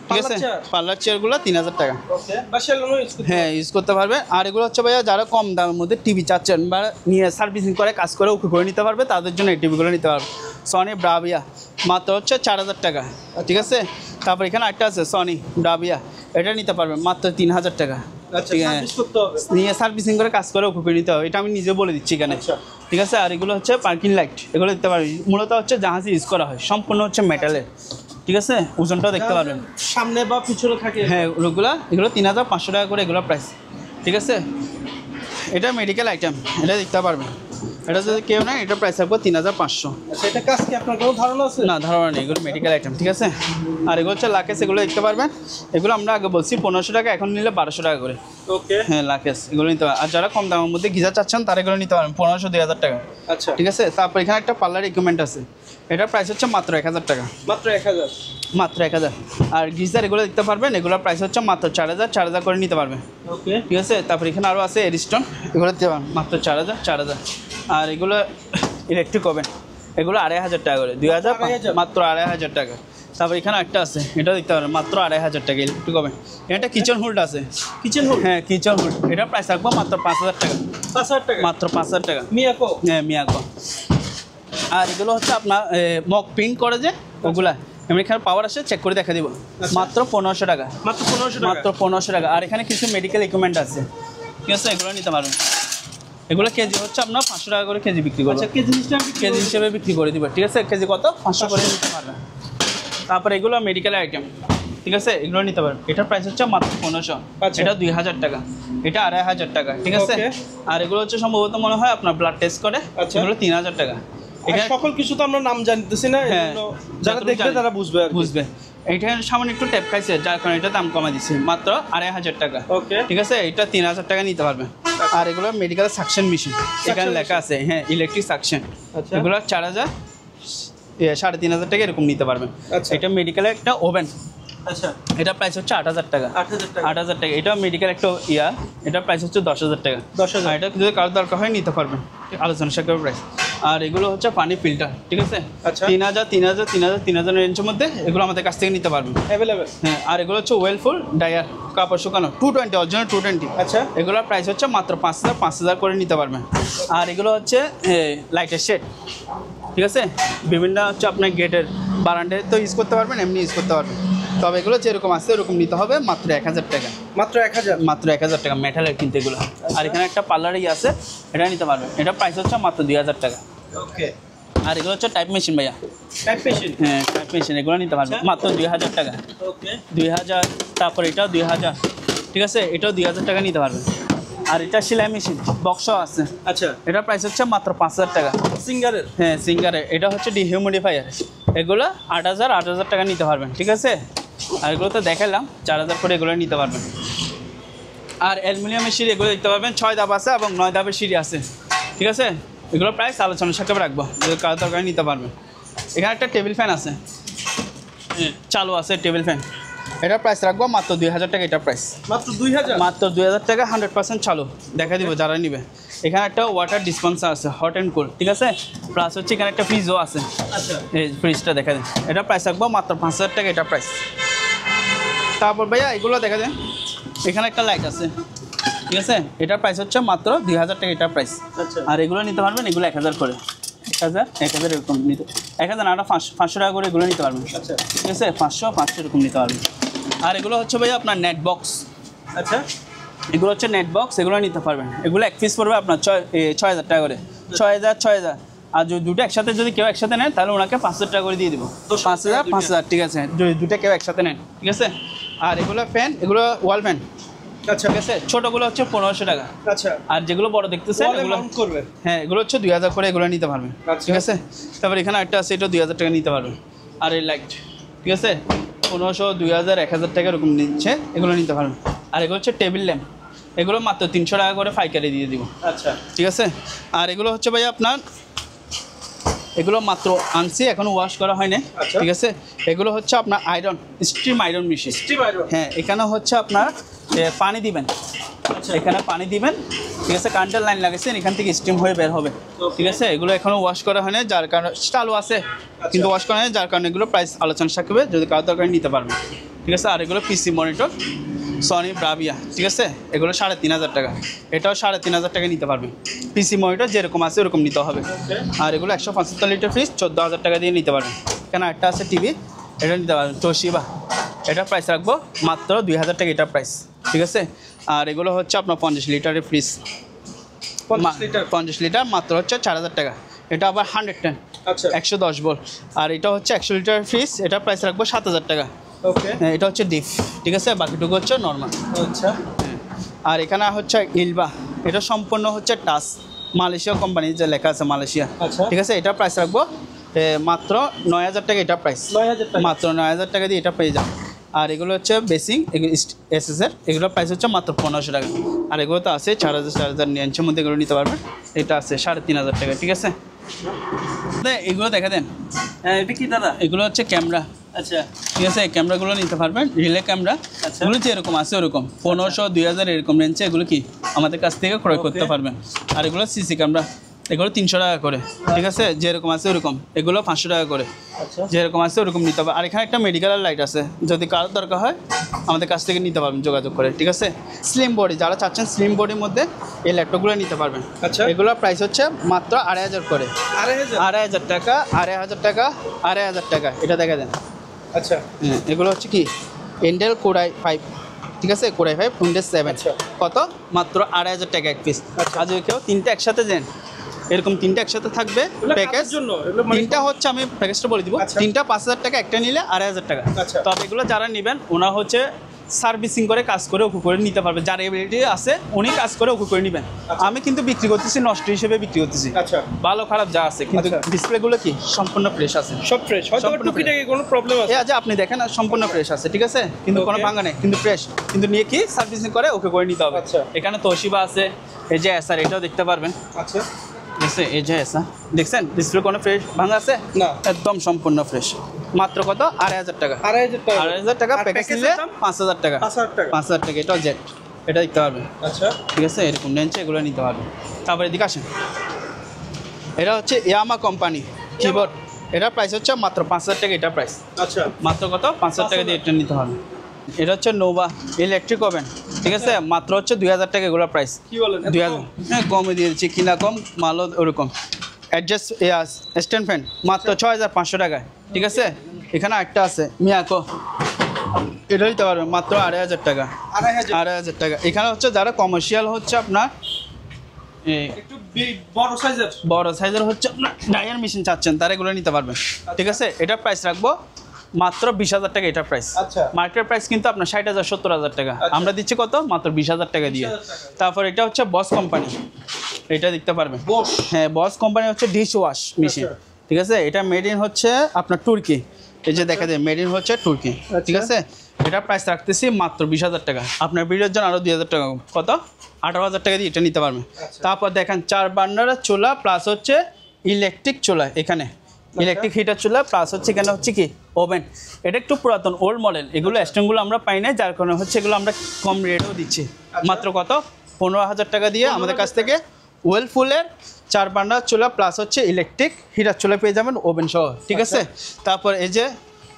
ঠিক আছে, পার্লার চেয়ারগুলো 3000 টাকা। ওকে, বা সেলুনও ইউজ করতে হ্যাঁ, ইউজ করতে পারবে। আর এগুলো হচ্ছে ভাইয়া যারা কম দামের মধ্যে টিভি চাচ্ছেন বা নিয়ে সার্ভিসিং করে কাজ করে ওকে করে নিতে পারবে, তাদের জন্য এই টিভিগুলো নিতে পারবে। সনি ব্রাভিয়া মাত্র হচ্ছে 4000 টাকা, ঠিক আছে। তারপর এখানে একটা আছে সনি ব্রাভিয়া, এটা নিতে পারবে মাত্র 3000 টাকা। আচ্ছা, ঠিক আছে, সার্ভিস করতে হবে। নিয়ে সার্ভিসিং করে কাজ করে ওকে করে নিতে হবে, এটা আমি নিজে বলে দিচ্ছি এখানে। আচ্ছা। ঠিক আছে। আর এগুলো হচ্ছে পার্কিং লাইট, এগুলো দিতে পারবে। মূলত হচ্ছে জাহাজে ইউজ করা হয়, সম্পূর্ণ হচ্ছে মেটালের, ঠিক আছে। ওজনটাও দেখতে পারবেন। সামনে বা পিছনে থাকে। হ্যাঁ, এগুলো 3500 টাকা করে এগুলো প্রাইস, ঠিক আছে। এটা মেডিকেল আইটেম, এটা দেখতে পারবেন। এটা যদি কেউ নেয় এটা প্রাইস থাকবে 3500। আচ্ছা, এটা কাজ কি আপনার কোনো ধারণা আছে? না, ধারণা নেই, এগুলো মেডিকেল আইটেম, ঠিক আছে। আর এগুলো হচ্ছে লাকেস, এগুলো দেখতে পারবেন। এগুলো আমরা আগে বলছি 1500 টাকা, এখন নিলে 1200 টাকা করে। ওকে। হ্যাঁ, লাকেস এগুলো নিতে পারেন। আর যারা কম দামের মধ্যে গিজার চাচ্ছেন তারা এগুলো নিতে পারেন 1500-2000 টাকা। আচ্ছা, ঠিক আছে। তারপর এখানে একটা পার্লার ইকুইপমেন্ট আছে, এটার প্রাইস হচ্ছে মাত্র 1000 টাকা। মাত্র 1000। মাত্র 1000। আর গিজার এগুলো দেখতে পারবেন, এগুলোর প্রাইস হচ্ছে মাত্র 4000 করে নিতে পারবেন। ওকে, ঠিক আছে। তারপর এখানে আরও আছে এরিস্টন, এগুলো দিতে পারেন মাত্র 4000। আর এগুলো ইলেকট্রিক ওভেন, এগুলো 2500 টাকা করে, 2000 মাত্র 2500 টাকা। তারপর এখানে একটা আছে, এটা দেখতে পারেন মাত্র 2500 টাকা ইলেকট্রিক ওভেন। এটা কিচেন হোল্ড আছে, কিচেন হোল্ড। হ্যাঁ কিচেন হোল্ড, এটা প্রাইস রাখবো মাত্র 5000 টাকা। 5000 টাকা মাত্র 5000 টাকা। মিয়াকো। হ্যাঁ, মিয়াকো। আর এগুলো হচ্ছে আপনার মক প্রিন্ট করে যে ওগুলা, এমনি এখানে পাওয়ার আসে, চেক করে দেখা দিব। মাত্র 1500 টাকা। মাত্র 1500 টাকা। মাত্র 1500 টাকা। আর এখানে কিছু মেডিকেল ইকুইপমেন্ট আছে, ঠিক আছে, এগুলো নিতে পারবেন। এগুলো কেজি হচ্ছে আপনার 500 টাকা করে কেজি বিক্রি করবো। আচ্ছা, কেজি সিস্টেম কেজি হিসেবে বিক্রি করে দিব, ঠিক আছে। কেজি কত? 500 করে নিতে পারবেন। তারপরে এগুলো মেডিকেল আইটেম, ঠিক আছে, এগুলো নিতে পারবেন। এটার প্রাইস হচ্ছে মাত্র 1500। আচ্ছা। এটা 2000 টাকা, এটা 2500 টাকা, ঠিক আছে। Okay. আর এগুলো হচ্ছে সম্ভবত মনে হয় আপনার ব্লাড টেস্ট করে, আচ্ছা। এগুলো 3000 টাকা। এটা সকল কিছু তো আমরা নাম জানতেছি না, হ্যাঁ, এজন্য যারা দেখবে তারা বুঝবে আর কি। বুঝবে। এইটা সামান্য একটু ট্যাপ খাইছে, যার কারণে এটা দাম কমা দিচ্ছে মাত্র 2500 টাকা। ওকে, ঠিক আছে। এটা 3000 টাকা নিতে পারবেন। আর এগুলো মেডিকেল সাকশন মেশিন, এখানে লেখা আছে, হ্যাঁ, ইলেকট্রিক সাকশন। আচ্ছা। এগুলো 4000 3500 টাকা এরকম নিতে পারবেন। আচ্ছা। এটা মেডিকেলের একটা ওভেন, আচ্ছা, এটা প্রাইস হচ্ছে 8000 টাকা। 8000 টাকা। 8000 টাকা। এটা মেডিকেল একটা এটা প্রাইস হচ্ছে 10000 টাকা। 10,000 আর এটা যদি কারোর দরকার হয় নিতে পারবেন, আলোচনা সাপেক্ষে প্রাইস। আর এগুলো হচ্ছে পানি ফিল্টার, ঠিক আছে। আচ্ছা। 3000 রেঞ্জের মধ্যে এগুলো আমাদের কাছ থেকে নিতে পারবেন। অ্যাভেলেবেল। হ্যাঁ। আর এগুলো হচ্ছে ওয়েলফুল ডায়ার, কাপড় শুকানো 220, অরিজিনাল 220। আচ্ছা, এগুলোর প্রাইস হচ্ছে মাত্র 5000 করে নিতে পারবেন। আর এগুলো হচ্ছে লাইটের শেড, ঠিক আছে। বিভিন্ন হচ্ছে আপনার গেটের বারান্দায় তো ইউজ করতে পারবেন, এমনি ইউজ করতে পারবেন। তবে এগুলো যেরকম আছে এরকম নিতে হবে, মাত্র 1000 টাকা। মাত্র 1000। মাত্র 1000 টাকা মেটালের কিনতে এগুলো। আর এখানে একটা পার্লারই আছে, এটা নিতে পারবেন। এটা প্রাইস হচ্ছে মাত্র 2000 টাকা। ওকে, আর এগুলো হচ্ছে টাইপ মেশিন ভাইয়া, টাইপ মেশিন। হ্যাঁ টাইপ মেশিন, এগুলো নিতে পারবেন মাত্র 2000 টাকা। ওকে, 2000। তারপর এটাও 2000, ঠিক আছে, এটাও 2000 টাকা নিতে পারবেন। আর এটা সেলাই মেশিন বক্সও আছে, আচ্ছা, এটার প্রাইস হচ্ছে মাত্র 5000 টাকা। সিঙ্গারের। হ্যাঁ, সিঙ্গারে। এটা হচ্ছে ডিহিউমিডিফায়ার, এগুলো 8000 টাকা নিতে পারবেন, ঠিক আছে। আর এগুলো তো দেখালাম 4000 করে, এগুলো নিতে পারবেন। আর অ্যালুমিনিয়ামের সিঁড়ি এগুলো দেখতে পারবেন, 6 ধাপ আছে এবং 9 ধাপের সিঁড়ি আছে, ঠিক আছে। এগুলো প্রাইস আলোচনার সাথে রাখবো, যদি কারো দরকার নিতে পারবেন। এখানে একটা টেবিল ফ্যান আছে, চালু আছে টেবিল ফ্যান, এটার প্রাইস রাখবো মাত্র 2000 টাকা। এটার প্রাইস মাত্র 2000। মাত্র 2000 টাকা, 100% চালু, দেখা দিব যারা নিবে। এখানে একটা ওয়াটার ডিসপেন্সার আছে, হট অ্যান্ড কোল্ড, ঠিক আছে। প্লাস হচ্ছে এখানে একটা ফ্রিজও আছে, আচ্ছা, এই ফ্রিজটা দেখা দেন। এটা প্রাইস রাখবো মাত্র 5000 টাকা, এটা প্রাইস। তারপর ভাইয়া এগুলো দেখা দেন, এখানে একটা লাইট আছে, ঠিক আছে, এটার প্রাইস হচ্ছে মাত্র 2000 টাকা, এটার প্রাইস। আচ্ছা, আর এগুলো নিতে পারবেন, এগুলো 1000 করে, 1000 এরকম নিতে, 1000 না, 500 টাকা করে এগুলো নিতে পারবেন, আচ্ছা, ঠিক আছে। 500 এরকম নিতে পারবেন। আর এগুলো হচ্ছে ভাইয়া আপনার নেট বক্স, আচ্ছা, এগুলো হচ্ছে নেট বক্স, এগুলো নিতে পারবেন। এগুলো এক পিস পড়বে আপনার 6000 টাকা করে, 6000। আর যদি দুটো একসাথে যদি কেউ একসাথে নেন তাহলে ওনাকে 5000 টাকা করে দিয়ে দিব। 5000, ঠিক আছে, যদি দুটো কেউ একসাথে নেন, ঠিক আছে। আর এগুলো ফ্যান, এগুলো ওয়াল ফ্যান, আচ্ছা, ঠিক আছে। ছোটোগুলো হচ্ছে 1500 টাকা। আচ্ছা, আর যেগুলো বড় দেখতেছেন ওয়ালে এগুলো, মাউন্ট করবে। হ্যাঁ, এগুলো হচ্ছে 2000 করে, এগুলো নিতে পারবেন, আচ্ছা। ঠিক আছে। তারপর এখানে একটা আছে, এটা 2000 টাকা নিতে পারবেন। আর এই লাইট, ঠিক আছে, 1500, 2000, 1000 টাকা এরকম নিচ্ছে, এগুলো নিতে পারবেন। আর এগুলো হচ্ছে টেবিল ল্যাম্প, এগুলো মাত্র 300 টাকা করে পাইকারি দিয়ে দিব, আচ্ছা, ঠিক আছে। আর এগুলো হচ্ছে ভাই আপনার, এগুলো মাত্র আনছি, এখনো ওয়াশ করা হয় না, আচ্ছা। ঠিক আছে। এগুলো হচ্ছে আপনার iron, steam iron machine, steam iron. হ্যাঁ। এখানে হচ্ছে আপনার পানি দিবেন, আচ্ছা, এখানে পানি দিবেন, ঠিক আছে। কারেন্টের লাইন লাগাইছেন, এখান থেকে স্টিম হয়ে বের হবে, ঠিক আছে। এগুলো এখনো ওয়াশ করা হয় না, যার কারণে চালু আছে কিন্তু ওয়াশ করা হয় না, যার কারণে এগুলো প্রাইস আলোচনা থাকবে, যদি কারো দরকার নিতে পারবেন। ঠিক আছে। আর এগুলো পিসি মনিটর সনি ব্রাভিয়া, ঠিক আছে, এগুলো 3500 টাকা, এটাও 3500 টাকা নিতে পারবেন। পিসি মনিটর যেরকম আছে ওরকম নিতে হবে। আর এগুলো 175 লিটার ফ্রিজ 14000 টাকা দিয়ে নিতে পারবেন। কেন একটা আছে টিভি, এটা নিতে পারবেন তোশিবা, এটার প্রাইস রাখবো মাত্র 2000 টাকা, এটার প্রাইস, ঠিক আছে। আর এগুলো হচ্ছে আপনার 50 লিটারের ফ্রিজ, 50 লিটার মাত্র হচ্ছে 4000 টাকা, এটা আবার 110, আচ্ছা 110 ভোল্ট। আর এটা হচ্ছে 100 লিটার ফ্রিজ, এটার প্রাইস রাখবো 7000 টাকা। ওকে, এটা হচ্ছে ডিপ, ঠিক আছে, বাকিটুকু হচ্ছে নর্মাল। আচ্ছা আর এখানে হচ্ছে ইলবা, এটা সম্পূর্ণ হচ্ছে টাচ, মালয়েশিয়া কোম্পানি যে লেখা আছে মালয়েশিয়া, আচ্ছা। ঠিক আছে। এটার প্রাইস রাখবো মাত্র 9000 টাকা, এটা প্রাইস 9000 টাকা, মাত্র 9000 টাকা দিয়ে এটা পেয়ে যাবেন। আর এগুলো হচ্ছে বেসিং, এগুলো এসএসের, এগুলোর প্রাইস হচ্ছে মাত্র 1500 টাকা। আর এগুলো তো আছে 4000 মধ্যে এগুলো নিতে পারবেন, এটা আছে 3500 টাকা, ঠিক আছে। এগুলো দেখা দেন, এটা কি দাদা? এগুলো হচ্ছে ক্যামেরা, আচ্ছা ঠিক আছে, এই ক্যামেরাগুলো নিতে পারবেন, রিলে ক্যামেরা, আচ্ছা। এগুলো যেরকম আছে ওরকম 1500 2000 এরকম রেঞ্জে এগুলো কি আমাদের কাছ থেকে ক্রয় করতে পারবেন। আর এগুলো সিসি ক্যামেরা, এগুলো 300 টাকা করে, ঠিক আছে, যেরকম আছে ওরকম, এগুলো 500 টাকা করে, আচ্ছা যেরকম আছে ওরকম নিতে হবে। আর এখানে একটা মেডিকেলের লাইট আছে, যদি কারোর দরকার হয় আমাদের কাছ থেকে নিতে পারবেন যোগাযোগ করে, ঠিক আছে। স্লিম বডি, যারা চাচ্ছেন স্লিম বডির মধ্যে এই ল্যাপটপগুলো নিতে পারবেন। আচ্ছা। এগুলোর প্রাইস হচ্ছে মাত্র 2500 করে, 2500 টাকা, 2500 টাকা, 2500 টাকা, এটা দেখা দেন। আচ্ছা এগুলো হচ্ছে কি ইন্টেল কোরাই 5, ঠিক আছে, কোরাই 5 উইন্ডোজ 7, আচ্ছা। কত মাত্র 2500 টাকা এক পিস। আচ্ছা। আর যদি কেউ তিনটা একসাথে দেন, এরকম তিনটা একসাথে থাকবে এগুলো প্যাকেজ কাদের জন্য? এগুলো মানে- তিনটা হচ্ছে, আমি প্যাকেজটা বলে দিব, আচ্ছা। তিনটা 5000 টাকা, একটা নিলে 2500 টাকা। আচ্ছা। তবে এগুলো যারা নেবেন ওনা হচ্ছে সার্ভিসিং করে কাজ করে ওকে করে নিতে পারবে, যার এবিলিটি আছে উনি কাজ করে ওকে করে নেবেন। আচ্ছা। আমি কিন্তু বিক্রি করতেছি নষ্ট হিসেবে বিক্রি করতেছি, আচ্ছা ভালো খারাপ যা আছে, কিন্তু আচ্ছা। ডিসপ্লেগুলো কি সম্পূর্ণ ফ্রেশ আছে। সব ফ্রেশ, হয়তো সম্পূর্ণ টুকিটাকি কোনো প্রবলেম আছে। এই আজ আপনি দেখেন না, সম্পূর্ণ ফ্রেশ আছে, ঠিক আছে, কিন্তু কোনো Okay. ভাঙা নেই, কিন্তু ফ্রেশ, কিন্তু নিয়ে কি সার্ভিসিং করে ওকে করে নিতে হবে। আচ্ছা। এখানে তোশিবা আছে, এই যে এসআর, এটাও দেখতে পারবেন, আচ্ছা ঠিক আছে, এই যে এসআর দেখছেন, ডিসপ্লে কোনো ফ্রেশ ভাঙা আছে না, একদম সম্পূর্ণ ফ্রেশ। মাত্র কত 2500 টাকা, 2500 টাকা, 2500 টাকা, আর প্যাকেজ প্যাকেজের নিলে দাম? 5000 টাকা, 5000 টাকা। 5000 টাকা, এটাও জেট, এটা দেখতে পারবেন, আচ্ছা ঠিক আছে, এরকম রেঞ্জে এগুলো নিতে পারবেন। তারপরে এদিকে আসেন, এটা হচ্ছে ইয়ামা কোম্পানি কিবোর্ড, এটার প্রাইস হচ্ছে মাত্র 5000 টাকা, এটা প্রাইস আচ্ছা মাত্র কত 5000 টাকা দিয়ে এটা নিতে হবে। এটা হচ্ছে নোভা ইলেকট্রিক ওভেন, ঠিক আছে, মাত্র হচ্ছে 2000 টাকা এগুলো প্রাইস, কি বলেন? 2000, হ্যাঁ কমে দিয়েছি, কিনা কম মালও ওরকম। অ্যাডজাস্ট স্ট্যান্ড ফ্যান মাত্র 6500 টাকায়, ঠিক আছে। এখানে একটা আছে মিয়াকো, এটা নিতে পারবেন মাত্র 2500 টাকা, 2500 টাকা। এখানে হচ্ছে যারা কমার্শিয়াল হচ্ছে আপনার একটু বড় সাইজের, বড় সাইজের হচ্ছে আপনার ডায়ার মেশিন চাচ্ছেন, তারা এগুলো নিতে পারবেন, ঠিক আছে। এটার প্রাইস রাখবো মাত্র 20000 টাকা, এটার প্রাইস। আচ্ছা। মার্কেট প্রাইস কিন্তু আপনার 60000 70000 টাকা, আচ্ছা। আমরা দিচ্ছি কত মাত্র 20000 টাকা দিয়ে। 20,000 টাকা। তারপর এটা হচ্ছে বস কোম্পানি, এটা দেখতে পারবেন, বস, হ্যাঁ বস কোম্পানি হচ্ছে ডিশ ওয়াশ মেশিন, আচ্ছা। ঠিক আছে। এটা মেড ইন হচ্ছে আপনার তুর্কি, এই যে দেখা যায় মেড ইন হচ্ছে তুর্কি, ঠিক আছে। এটা প্রাইস রাখতেছি মাত্র 20000 টাকা, আপনার ভিডিওর জন্য আরও 2000 টাকা কম, কত 18000 টাকা দিয়ে এটা নিতে পারবেন। আচ্ছা। তারপর দেখেন 4 বার্নারের চুলা প্লাস হচ্ছে ইলেকট্রিক চুলা, এখানে ইলেকট্রিক হিটার চুলা প্লাস হচ্ছে এখানে হচ্ছে কি ওভেন। এটা একটু পুরাতন ওল্ড মডেল, এগুলো স্ট্যান্ডগুলো আমরা পাই না, যার কারণে হচ্ছে এগুলো আমরা কম রেটও দিচ্ছি, মাত্র কত 15000 টাকা দিয়ে আমাদের কাছ থেকে ওয়েলফুলের 4 বার্নার চুলা প্লাস হচ্ছে ইলেকট্রিক হিটার চুলা পেয়ে যাবেন ওভেন সহ, ঠিক আছে। তারপর এই যে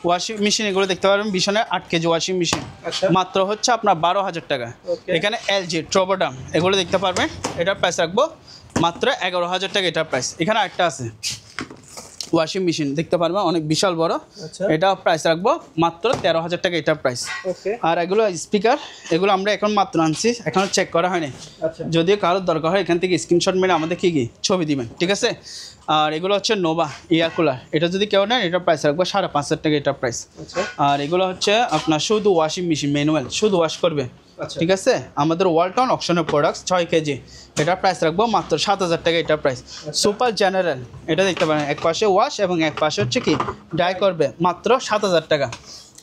ওয়াশিং মেশিন, এগুলো দেখতে পারবেন বিশনের 8 কেজি ওয়াশিং মেশিন, আচ্ছা। মাত্র হচ্ছে আপনার 12000 টাকা। Okay. এখানে এলজি ট্রোবোডাম, এগুলো দেখতে পারবেন, এটার প্রাইস রাখবো মাত্র 11000 টাকা, এটার প্রাইস। এখানে একটা আছে ওয়াশিং মেশিন দেখতে পারবেন, অনেক বিশাল বড়, আচ্ছা। এটা প্রাইস রাখবো মাত্র 13000 টাকা, এটার প্রাইস। ওকে আর এগুলো স্পিকার, এগুলো আমরা এখন মাত্র আনছি, এখনো চেক করা হয়নি, আচ্ছা যদিও কারোর দরকার হয় এখান থেকে স্ক্রিনশট মেরে আমাদের কি ছবি দিবেন, ঠিক আছে। আর এগুলো হচ্ছে নোভা এয়ার কুলার, এটা যদি কেউ নেন এটার প্রাইস রাখবো 5500 টাকা, এটার প্রাইস। আচ্ছা আর এগুলো হচ্ছে আপনার শুধু ওয়াশিং মেশিন ম্যানুয়াল, শুধু ওয়াশ করবে, আচ্ছা ঠিক আছে। আমাদের ওয়ালটন অকশনের প্রোডাক্টস 6 কেজি, এটার প্রাইস রাখবো মাত্র 7000 টাকা, এটার প্রাইস। সুপার জেনারেল, এটা দেখতে পারেন এক পাশে ওয়াশ এবং এক পাশে হচ্ছে কি ডাই করবে, মাত্র 7000 টাকা।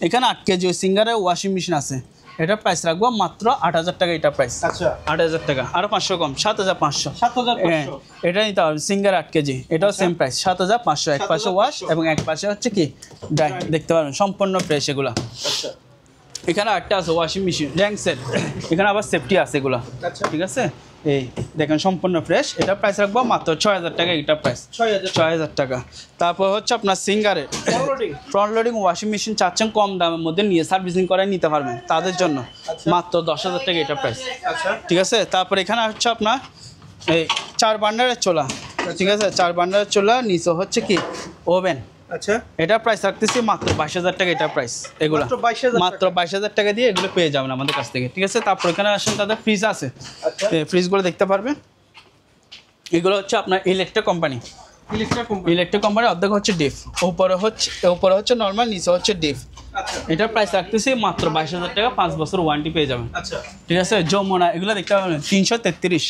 এখানে 8 কেজি সিঙ্গারের ওয়াশিং মেশিন আছে, এটার প্রাইস রাখবো মাত্র 8000 টাকা, এটার প্রাইস। আচ্ছা 8000 টাকা, আরও 500 কম, 7500। 7500 এটা নিতে হবে সিঙ্গার 8 কেজি, এটাও সেম প্রাইস 7500, এক পাশে ওয়াশ এবং এক পাশে হচ্ছে কি ডাই, দেখতে পারবেন সম্পূর্ণ ফ্রেশ এগুলো। আচ্ছা এখানে একটা আছে ওয়াশিং মেশিন র্যাঙ্ক সেট, এখানে আবার সেফটি আছে এগুলো, আচ্ছা ঠিক আছে। এই দেখেন সম্পূর্ণ ফ্রেশ, এটা প্রাইস রাখবো মাত্র 6000 টাকা, এটা প্রাইস 6000 টাকা। তারপর হচ্ছে আপনার সিঙ্গারের ফ্রন্ট লোডিং ওয়াশিং মেশিন চাচ্ছেন কম দামের মধ্যে নিয়ে সার্ভিসিং করে নিতে পারবেন তাদের জন্য মাত্র 10,000 টাকা, এটা প্রাইস। ঠিক আছে, তারপর এখানে হচ্ছে আপনার এই 4 বার্নারের চুলা, ঠিক আছে, 4 বার্নারের চুলা, নিচে হচ্ছে কি ওভেন। আচ্ছা, এটা প্রাইস রাখতেছি মাত্র 22,000 টাকা, এটা প্রাইস। এগুলো মাত্র 22,000 টাকা দিয়ে এগুলো পেয়ে যাবেন আমাদের কাছ থেকে। ঠিক আছে, তারপর এখানে আসেন তাদের ফ্রিজ আছে, ফ্রিজগুলো দেখতে পারবেন। এগুলো হচ্ছে আপনার ইলেকট্রিক কোম্পানি, অর্ধেক হচ্ছে ডিপ, উপরে হচ্ছে নর্মাল, নিচে হচ্ছে ডিপ। এটা প্রাইস রাখতেছি মাত্র 22,000 টাকা, 5 বছর ওয়ারেন্টি পেয়ে যাবেন। ঠিক আছে, যমুনা এগুলো দেখতে পাবেন 333,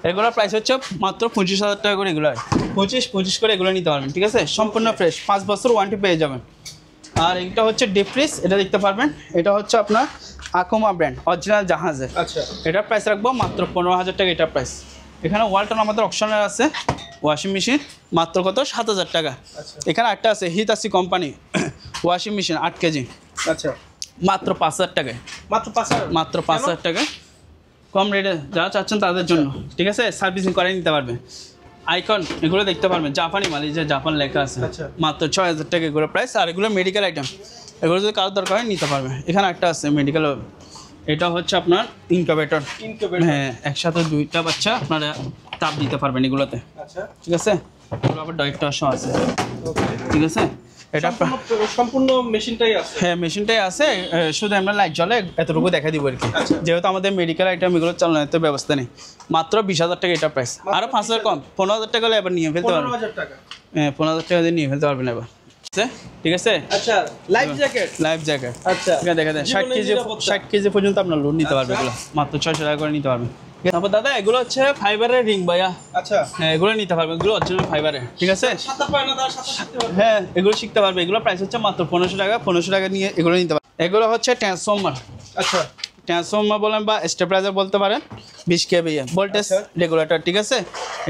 এগুলোর প্রাইস হচ্ছে মাত্র 25,000 টাকা করে, এগুলো 25 করে এগুলো নিতে পারবেন। ঠিক আছে, সম্পূর্ণ ফ্রেশ, 5 বছর ওয়ারেন্টি পেয়ে যাবেন। আর এটা হচ্ছে ডিপ ফ্রিজ, এটা দেখতে পারবেন, এটা হচ্ছে আপনার আকোমা ব্র্যান্ড অরিজিনাল জাহাজের। এটার প্রাইস রাখবো মাত্র 15,000 টাকা, এটা প্রাইস। এখানে ওয়ালটন আমাদের অপশনের আছে ওয়াশিং মেশিন, মাত্র কত 7,000 টাকা। এখানে একটা আছে হিতাসি কোম্পানি ওয়াশিং মেশিন 8 কেজি, আচ্ছা, মাত্র 5,000 টাকায়, মাত্র 5,000 টাকা, কম রেটে যারা চাচ্ছেন তাদের জন্য। ঠিক আছে, সার্ভিসিং করে নিতে পারবে। আইকন এগুলো দেখতে পারবেন, জাপানি মাল, যে জাপান লেখা আছে, মাত্র 6,000 টাকা এগুলো প্রাইস। আর এগুলো মেডিকেল আইটেম, এগুলো যদি কারোর দরকার হয় নিতে পারবে। এখানে একটা আছে মেডিকেল, এটা হচ্ছে আপনার ইনকিউবেটর, হ্যাঁ, একসাথে 2টা বাচ্চা আপনারা তাপ দিতে পারবেন এগুলোতে। ঠিক আছে, এগুলো আবার ডাইরেক্ট আসা আছে। ঠিক আছে, এটা সম্পূর্ণ মেশিনটাই আছে, হ্যাঁ মেশিনটাই আছে, শুধু আমরা লাইট জ্বলে এতটুকু দেখা দিব আর কি। যেহেতু আমাদের মেডিকেল আইটেম এগুলো চালানোর তো ব্যবস্থা নেই, মাত্র 20,000 টাকা, এটা প্রাইস। আরও 5,000 কম, 15,000 টাকা হলে এবার নিয়ে ফেলতে পারবেন। 15,000 টাকা দিয়ে নিয়ে ফেলতে পারবেন এবার। ঠিক আছে, আচ্ছা, লাইফ জ্যাকেট, আচ্ছা, দেখা দেন 60 কেজি পর্যন্ত আপনার লোড নিতে পারবে, এগুলো মাত্র 600 টাকা করে নিতে পারবেন। তারপর দাদা এগুলো হচ্ছে ফাইবারের রিং ভাইয়া, আচ্ছা, হ্যাঁ এগুলো নিতে পারবে, এগুলো অরিজিনাল ফাইবারের। ঠিক আছে, হ্যাঁ এগুলো শিখতে পারবে, এগুলো প্রাইস হচ্ছে মাত্র 1500 টাকা, 1500 টাকা নিয়ে এগুলো নিতে পারবে। এগুলো হচ্ছে ট্রান্সফর্মার, আচ্ছা, ট্রান্সফর্মার বলেন বা স্টেবিলাইজার বলতে পারেন, 20 কেভি ভোল্টেজ রেগুলেটর। ঠিক আছে,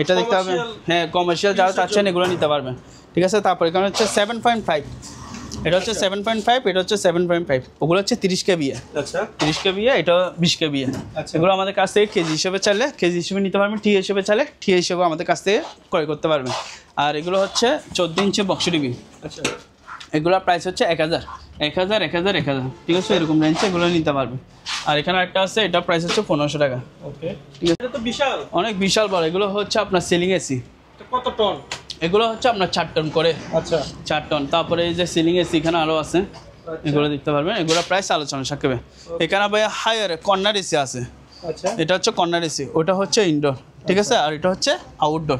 এটা দেখতে পাবেন, হ্যাঁ কমার্শিয়াল যারা চাচ্ছেন এগুলো নিতে পারবেন। ঠিক আছে, তারপর এখানে হচ্ছে 7.5, এটা হচ্ছে 7.5, এটা হচ্ছে 7.5, ওগুলো হচ্ছে 30 কেভি, আচ্ছা, 30 কেভি, এটা 20 কেভি। এগুলো আমাদের কাছ থেকে কেজি হিসেবে চাইলে কেজি হিসেবে নিতে পারবেন, টি হিসেবে চাইলে টি হিসেবে আমাদের কাছ থেকে ক্রয় করতে পারবেন। আর এগুলো হচ্ছে 14 ইঞ্চি বক্স টিভি, আচ্ছা, এগুলোর প্রাইস হচ্ছে 1,000। ঠিক আছে, এরকম রেঞ্জে এগুলো নিতে পারবে। আর এখানে একটা আছে, এটা প্রাইস হচ্ছে 1500 টাকা। ওকে, ঠিক আছে, এটা তো বিশাল, অনেক বিশাল বড়। এগুলো হচ্ছে আপনার সিলিং এসি, কত টন? এগুলো হচ্ছে আপনার 4 টন করে, আচ্ছা, 4 টন। তারপরে এই যে সিলিং এসি এখানে আরও আছে, এগুলো দেখতে পারবেন, এগুলো প্রাইস আলোচনা সাপেক্ষে। এখানে ভাই হায়ার কর্নার এসি আছে, আচ্ছা, এটা হচ্ছে কর্নার এসি, ওটা হচ্ছে ইনডোর। ঠিক আছে, আর এটা হচ্ছে আউটডোর।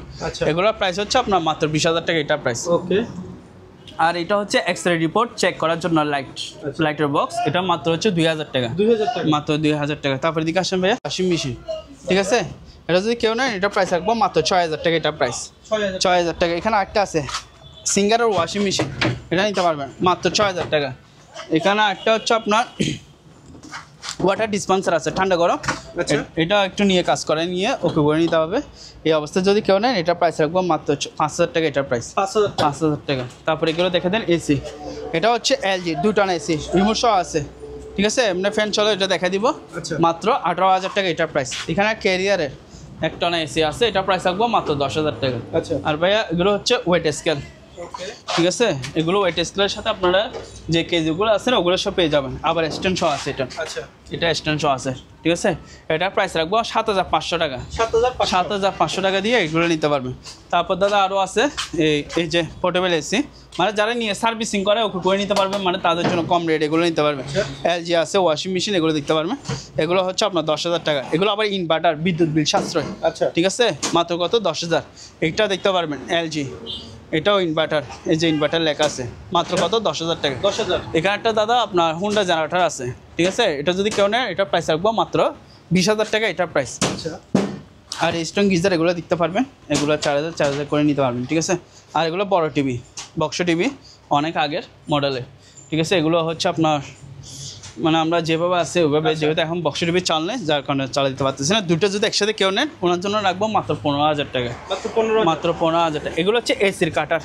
এগুলোর প্রাইস হচ্ছে আপনার মাত্র 20,000 টাকা, এটা প্রাইস। ওকে, আর এটা হচ্ছে এক্সরে রিপোর্ট চেক করার জন্য লাইটের বক্স, এটা মাত্র হচ্ছে 2,000 টাকা, মাত্র 2,000 টাকা। তারপরে দিকে আসেন ভাইয়া ওয়াশিং মেশিন। ঠিক আছে, এটা যদি কেউ নেয় এটা প্রাইস রাখবো মাত্র 6,000 টাকা, এটা প্রাইস 6,000 টাকা। এখানে একটা আছে সিঙ্গারের ওয়াশিং মেশিন, এটা নিতে পারবেন মাত্র 6,000 টাকা। এখানে একটা হচ্ছে আপনার ওয়াটার ডিসপেন্সার আছে, ঠান্ডা গরম, এটা একটু নিয়ে কাজ করে নিয়ে ওকে করে নিতে হবে। এই অবস্থায় যদি কেউ নেন এটা প্রাইস রাখবো মাত্র 5,000 টাকা, এটার প্রাইস 5,000 টাকা। তারপরে এগুলো দেখে দেন এসি, এটা হচ্ছে এলজি 2 টন এসি, রিমোট সহ আছে। ঠিক আছে, এমনি ফ্যান চলো, এটা দেখা দিব মাত্র 18,000 টাকা, এটার প্রাইস। এখানে ক্যারিয়ারের 1 টন এসি আছে, এটা প্রাইস রাখবো মাত্র 10,000 টাকা। আর ভাইয়া এগুলো হচ্ছে ওয়েট স্কেল, ঠিক আছে, এগুলো ওয়েট স্কেলের সাথে আপনারা যে কেজিগুলো আছে না ওগুলো সব পেয়ে যাবেন। আবার স্ট্যান্ড সহ আছে, এটা আচ্ছা, এটা স্ট্যান্ড সহ আছে। ঠিক আছে, এটার প্রাইস রাখবো 7,500 টাকা, 7,500 টাকা দিয়ে এগুলো নিতে পারবেন। তারপর দাদা আরও আছে এই যে পোর্টেবল এসি, মানে যারা নিয়ে সার্ভিসিং করে ওকে করে নিতে পারবেন, মানে তাদের জন্য কম রেট এগুলো নিতে পারবেন। এলজি আছে ওয়াশিং মেশিন, এগুলো দেখতে পারবেন, এগুলো হচ্ছে আপনার 10,000 টাকা। এগুলো আবার ইনভার্টার, বিদ্যুৎ বিল সাশ্রয়, আচ্ছা, ঠিক আছে, মাত্র কত 10,000। এইটা দেখতে পারবেন এলজি, এটাও ইনভার্টার, এই যে ইনভার্টার লেখা আছে, মাত্র কত 10,000 টাকা। 10,000। এখানে একটা দাদা আপনার হুন্ডা জেনারেটর আছে, ঠিক আছে, এটা যদি কেউ নেয় এটা প্রাইস রাখবো মাত্র 20,000 টাকা, এটার প্রাইস। আচ্ছা, আর স্ট্রং গিজার এগুলো দেখতে পারবেন, এগুলো 4,000 করে নিতে পারবেন। ঠিক আছে, আর এগুলো বড় টিভি, বক্স টিভি, অনেক আগের মডেলের। ঠিক আছে, এগুলো হচ্ছে আপনার মানে আমরা যেভাবে আছে ওইভাবে, যেহেতু এখন বক্স টিভি চাল নেই যার কারণে চালাতে পারতেছি না। দুটো যদি একসাথে কেউ নেন ওনার জন্য রাখবো মাত্র 15,000 টাকা, মাত্র 15,000 টাকা। এগুলো হচ্ছে এসির কাটার,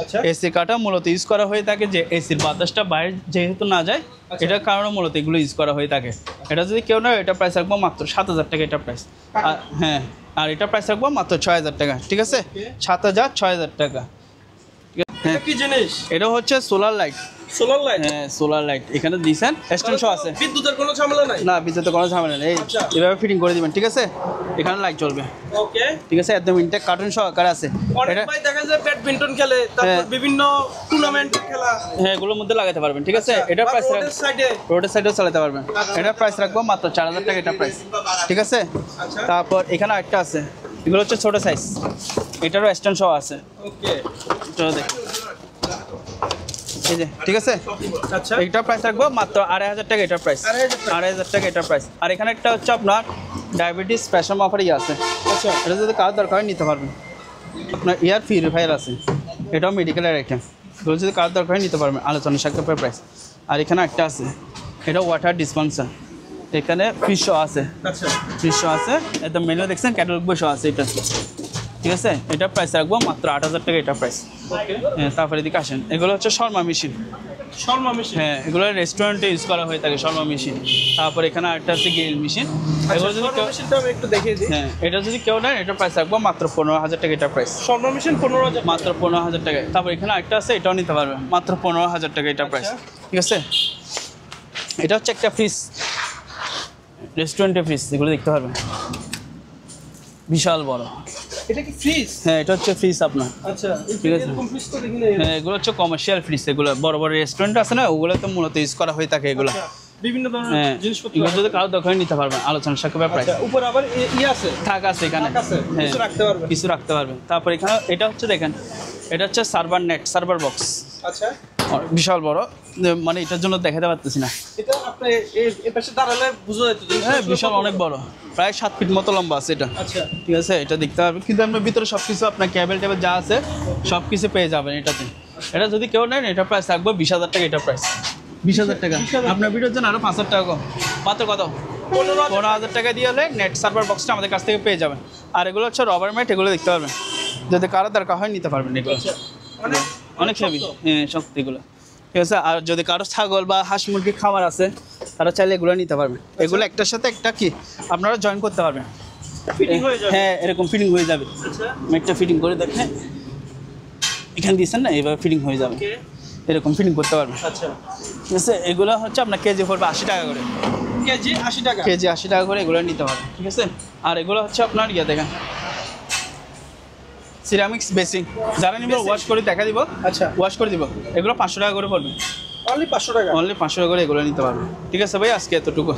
আচ্ছা। এসি কাটা মূলত ইউজ করা হয়ে থাকে যে এসির বাতাসটা বাইরে যেহেতু না যায়, আচ্ছা। এটার কারণে মূলত এগুলো ইউজ করা হয়ে থাকে। এটা যদি কেউ নেয় এটা প্রাইস রাখবো মাত্র 7,000 টাকা, এটা প্রাইস। হ্যাঁ, আর এটা প্রাইস রাখবো মাত্র 6,000 টাকা, ঠিক আছে? 7,000 6,000 টাকা। এটা কি জিনিস? এটা হচ্ছে সোলার লাইট। Solar light? হ্যাঁ, সোলার লাইট। এখানে দিয়েছেন এক্সটেনশন আছে। বিদ্যুতের কোনো ঝামেলা নাই? না, বিদ্যুতের কোনো ঝামেলা নেই। আচ্ছা। এভাবে ফিটিং করে দিবেন, ঠিক আছে? এখানে লাইট জ্বলবে, ওকে। ঠিক আছে? একদম ইনটেক কার্টুন সহকারে আছে অনেক এটা। ভাই দেখা যায় ব্যাডমিন্টন খেলে, তারপর হ্যাঁ। বিভিন্ন টুর্নামেন্ট খেলা। হ্যাঁ, এগুলোর মধ্যে লাগাতে পারবেন, ঠিক আছে? এটা প্রাইস সাইডে রোডের সাইডেও চালাতে পারবেন। এটা প্রাইস রাখবো মাত্র 4,000 টাকা, এটা প্রাইস, ঠিক আছে? আচ্ছা। তারপর এখানে একটা আছে, এগুলো হচ্ছে ছোট সাইজ, এটারও স্ট্যান্ড সহ আছে। ওকে। চলো দেখি, এই যে, ঠিক আছে? আচ্ছা। এইটার প্রাইস রাখবো মাত্র 2,500 টাকা, এটার প্রাইস 2,500 টাকা, এটার প্রাইস। আর এখানে একটা হচ্ছে আপনার ডায়াবেটিস স্পেশাল অফার আছে। আচ্ছা। এটা যদি কারোর দরকার হয় নিতে পারবেন। আপনার এয়ার পিউরিফায়ার আছে, এটাও মেডিকেলের আইটেম। এগুলো যদি কারোর দরকার হয় নিতে পারবেন, আলোচনা সাক্ষাৎকার প্রাইস। আর এখানে একটা আছে, এটা ওয়াটার ডিসপেন্সার, এখানে ফ্রিজ শো আছে, আচ্ছা। ফ্রিজ শো আছে, একদম মেনু দেখছেন, ক্যাটালগ বই শো আছে এটা, ঠিক আছে? এটা প্রাইস রাখবো মাত্র 8,000 টাকা, এটা প্রাইস। ওকে। হ্যাঁ, তারপরে এদিকে আসেন, এগুলো হচ্ছে শর্মা মেশিন। শর্মা মেশিন? হ্যাঁ, এগুলো রেস্টুরেন্টে ইউজ করা হয়ে থাকে, শর্মা মেশিন। তারপর এখানে আরেকটা আছে গ্রিল মেশিন। এগুলো যদি শর্মা কেউ, মেশিনটা আমি একটু দেখিয়ে দিই। হ্যাঁ, এটা যদি কেউ নেয় এটা প্রাইস রাখবো মাত্র 15,000 টাকা, এটা প্রাইস। শর্মা মেশিন 15,000? মাত্র 15,000 টাকা। তারপর এখানে আরেকটা আছে, এটাও নিতে পারবে মাত্র 15,000 টাকা, এটা প্রাইস, ঠিক আছে? এটা হচ্ছে একটা ফ্রিজ, রেস্টুরেন্টের ফ্রিজ, এগুলো দেখতে পারবেন, বিশাল বড়। এটা কি ফ্রিজ? হ্যাঁ, এটা হচ্ছে ফ্রিজ আপনার। আচ্ছা। ঠিক আছে। এরকম ফ্রিজ তো দেখি না। হ্যাঁ, এগুলো হচ্ছে কমার্শিয়াল ফ্রিজ, এগুলো বড় বড় রেস্টুরেন্ট আছে না, ওগুলো তো মূলত ইউজ করা হয়ে থাকে এগুলো। বিভিন্ন ধরনের হ্যাঁ, জিনিসপত্র এগুলো আছে। যদি কারো দরকার হয় নিতে পারবেন, আলোচনা সাক্ষাৎকার প্রাইস। আচ্ছা, উপর আবার আছে? থাক আছে এখানে, থাক আছে, হ্যাঁ, কিছু রাখতে পারবেন। কিছু রাখতে পারবেন। তারপর এখানে এটা হচ্ছে দেখেন, এটা হচ্ছে সার্ভার নেট, সার্ভার বক্স, আচ্ছা। বিশাল বড়, মানে এটার জন্য দেখাতে পারতেছি না। এটা আপনি এই পাশে দাঁড়ালে বুঝা যেত যে হ্যাঁ, বিশাল অনেক বড়, প্রায় 7 ফিট মতো লম্বা আছে এটা, আচ্ছা। ঠিক আছে? এটা দেখতে পারবেন, কিন্তু আপনার ভিতরে সব কিছু আপনার ক্যাবেল ট্যাবেল যা আছে সব কিছু পেয়ে যাবেন এটাতে। এটা যদি কেউ নেন এটা প্রাইস রাখবো 20,000 টাকা, এটা প্রাইস 20,000 টাকা। আপনার ভিডিওর জন্য আরও 5,000 টাকা কম, মাত্র কত? 15,000 টাকা দিয়ে হলে নেট সার্ভার বক্সটা আমাদের কাছ থেকে পেয়ে যাবেন। আর এগুলো হচ্ছে রবার ম্যাট, এগুলো দেখতে পারবেন, যদি কারো দরকার হয় নিতে পারবেন। এগুলো অনেক হেভি, হ্যাঁ, শক্ত এগুলো, ঠিক আছে? আর যদি কারো ছাগল বা হাঁস মুরগির খামার আছে তারা চাইলে এগুলো নিতে পারবেন। এগুলো একটার সাথে একটা কি আপনারা জয়েন করতে পারবেন, ফিটিং হয়ে যাবে? হ্যাঁ, এরকম ফিটিং হয়ে যাবে। আচ্ছা। মেটটা ফিটিং করে দেখেন, এখানে দিয়েছেন না, এইভাবে ফিটিং হয়ে যাবে, ওকে। এরকম ফিটিং করতে পারবেন, আচ্ছা। ঠিক আছে? এগুলো হচ্ছে আপনার কেজি পড়বে 80 টাকা করে, কেজি 80 টাকা? কেজি 80 টাকা করে এগুলো নিতে পারবেন, ঠিক আছে? আর এগুলো হচ্ছে আপনার ইয়ে দেখেন, সিরামিক্স বেসিং, যারা নিব ওয়াশ করে দেখা দিব, আচ্ছা। ওয়াশ করে দিব, এগুলো 500 টাকা করে পড়বে, অনলি 500 টাকা? অনলি 500 টাকা করে এগুলো নিতে পারবেন, ঠিক আছে ভাই? আজকে এতটুকু।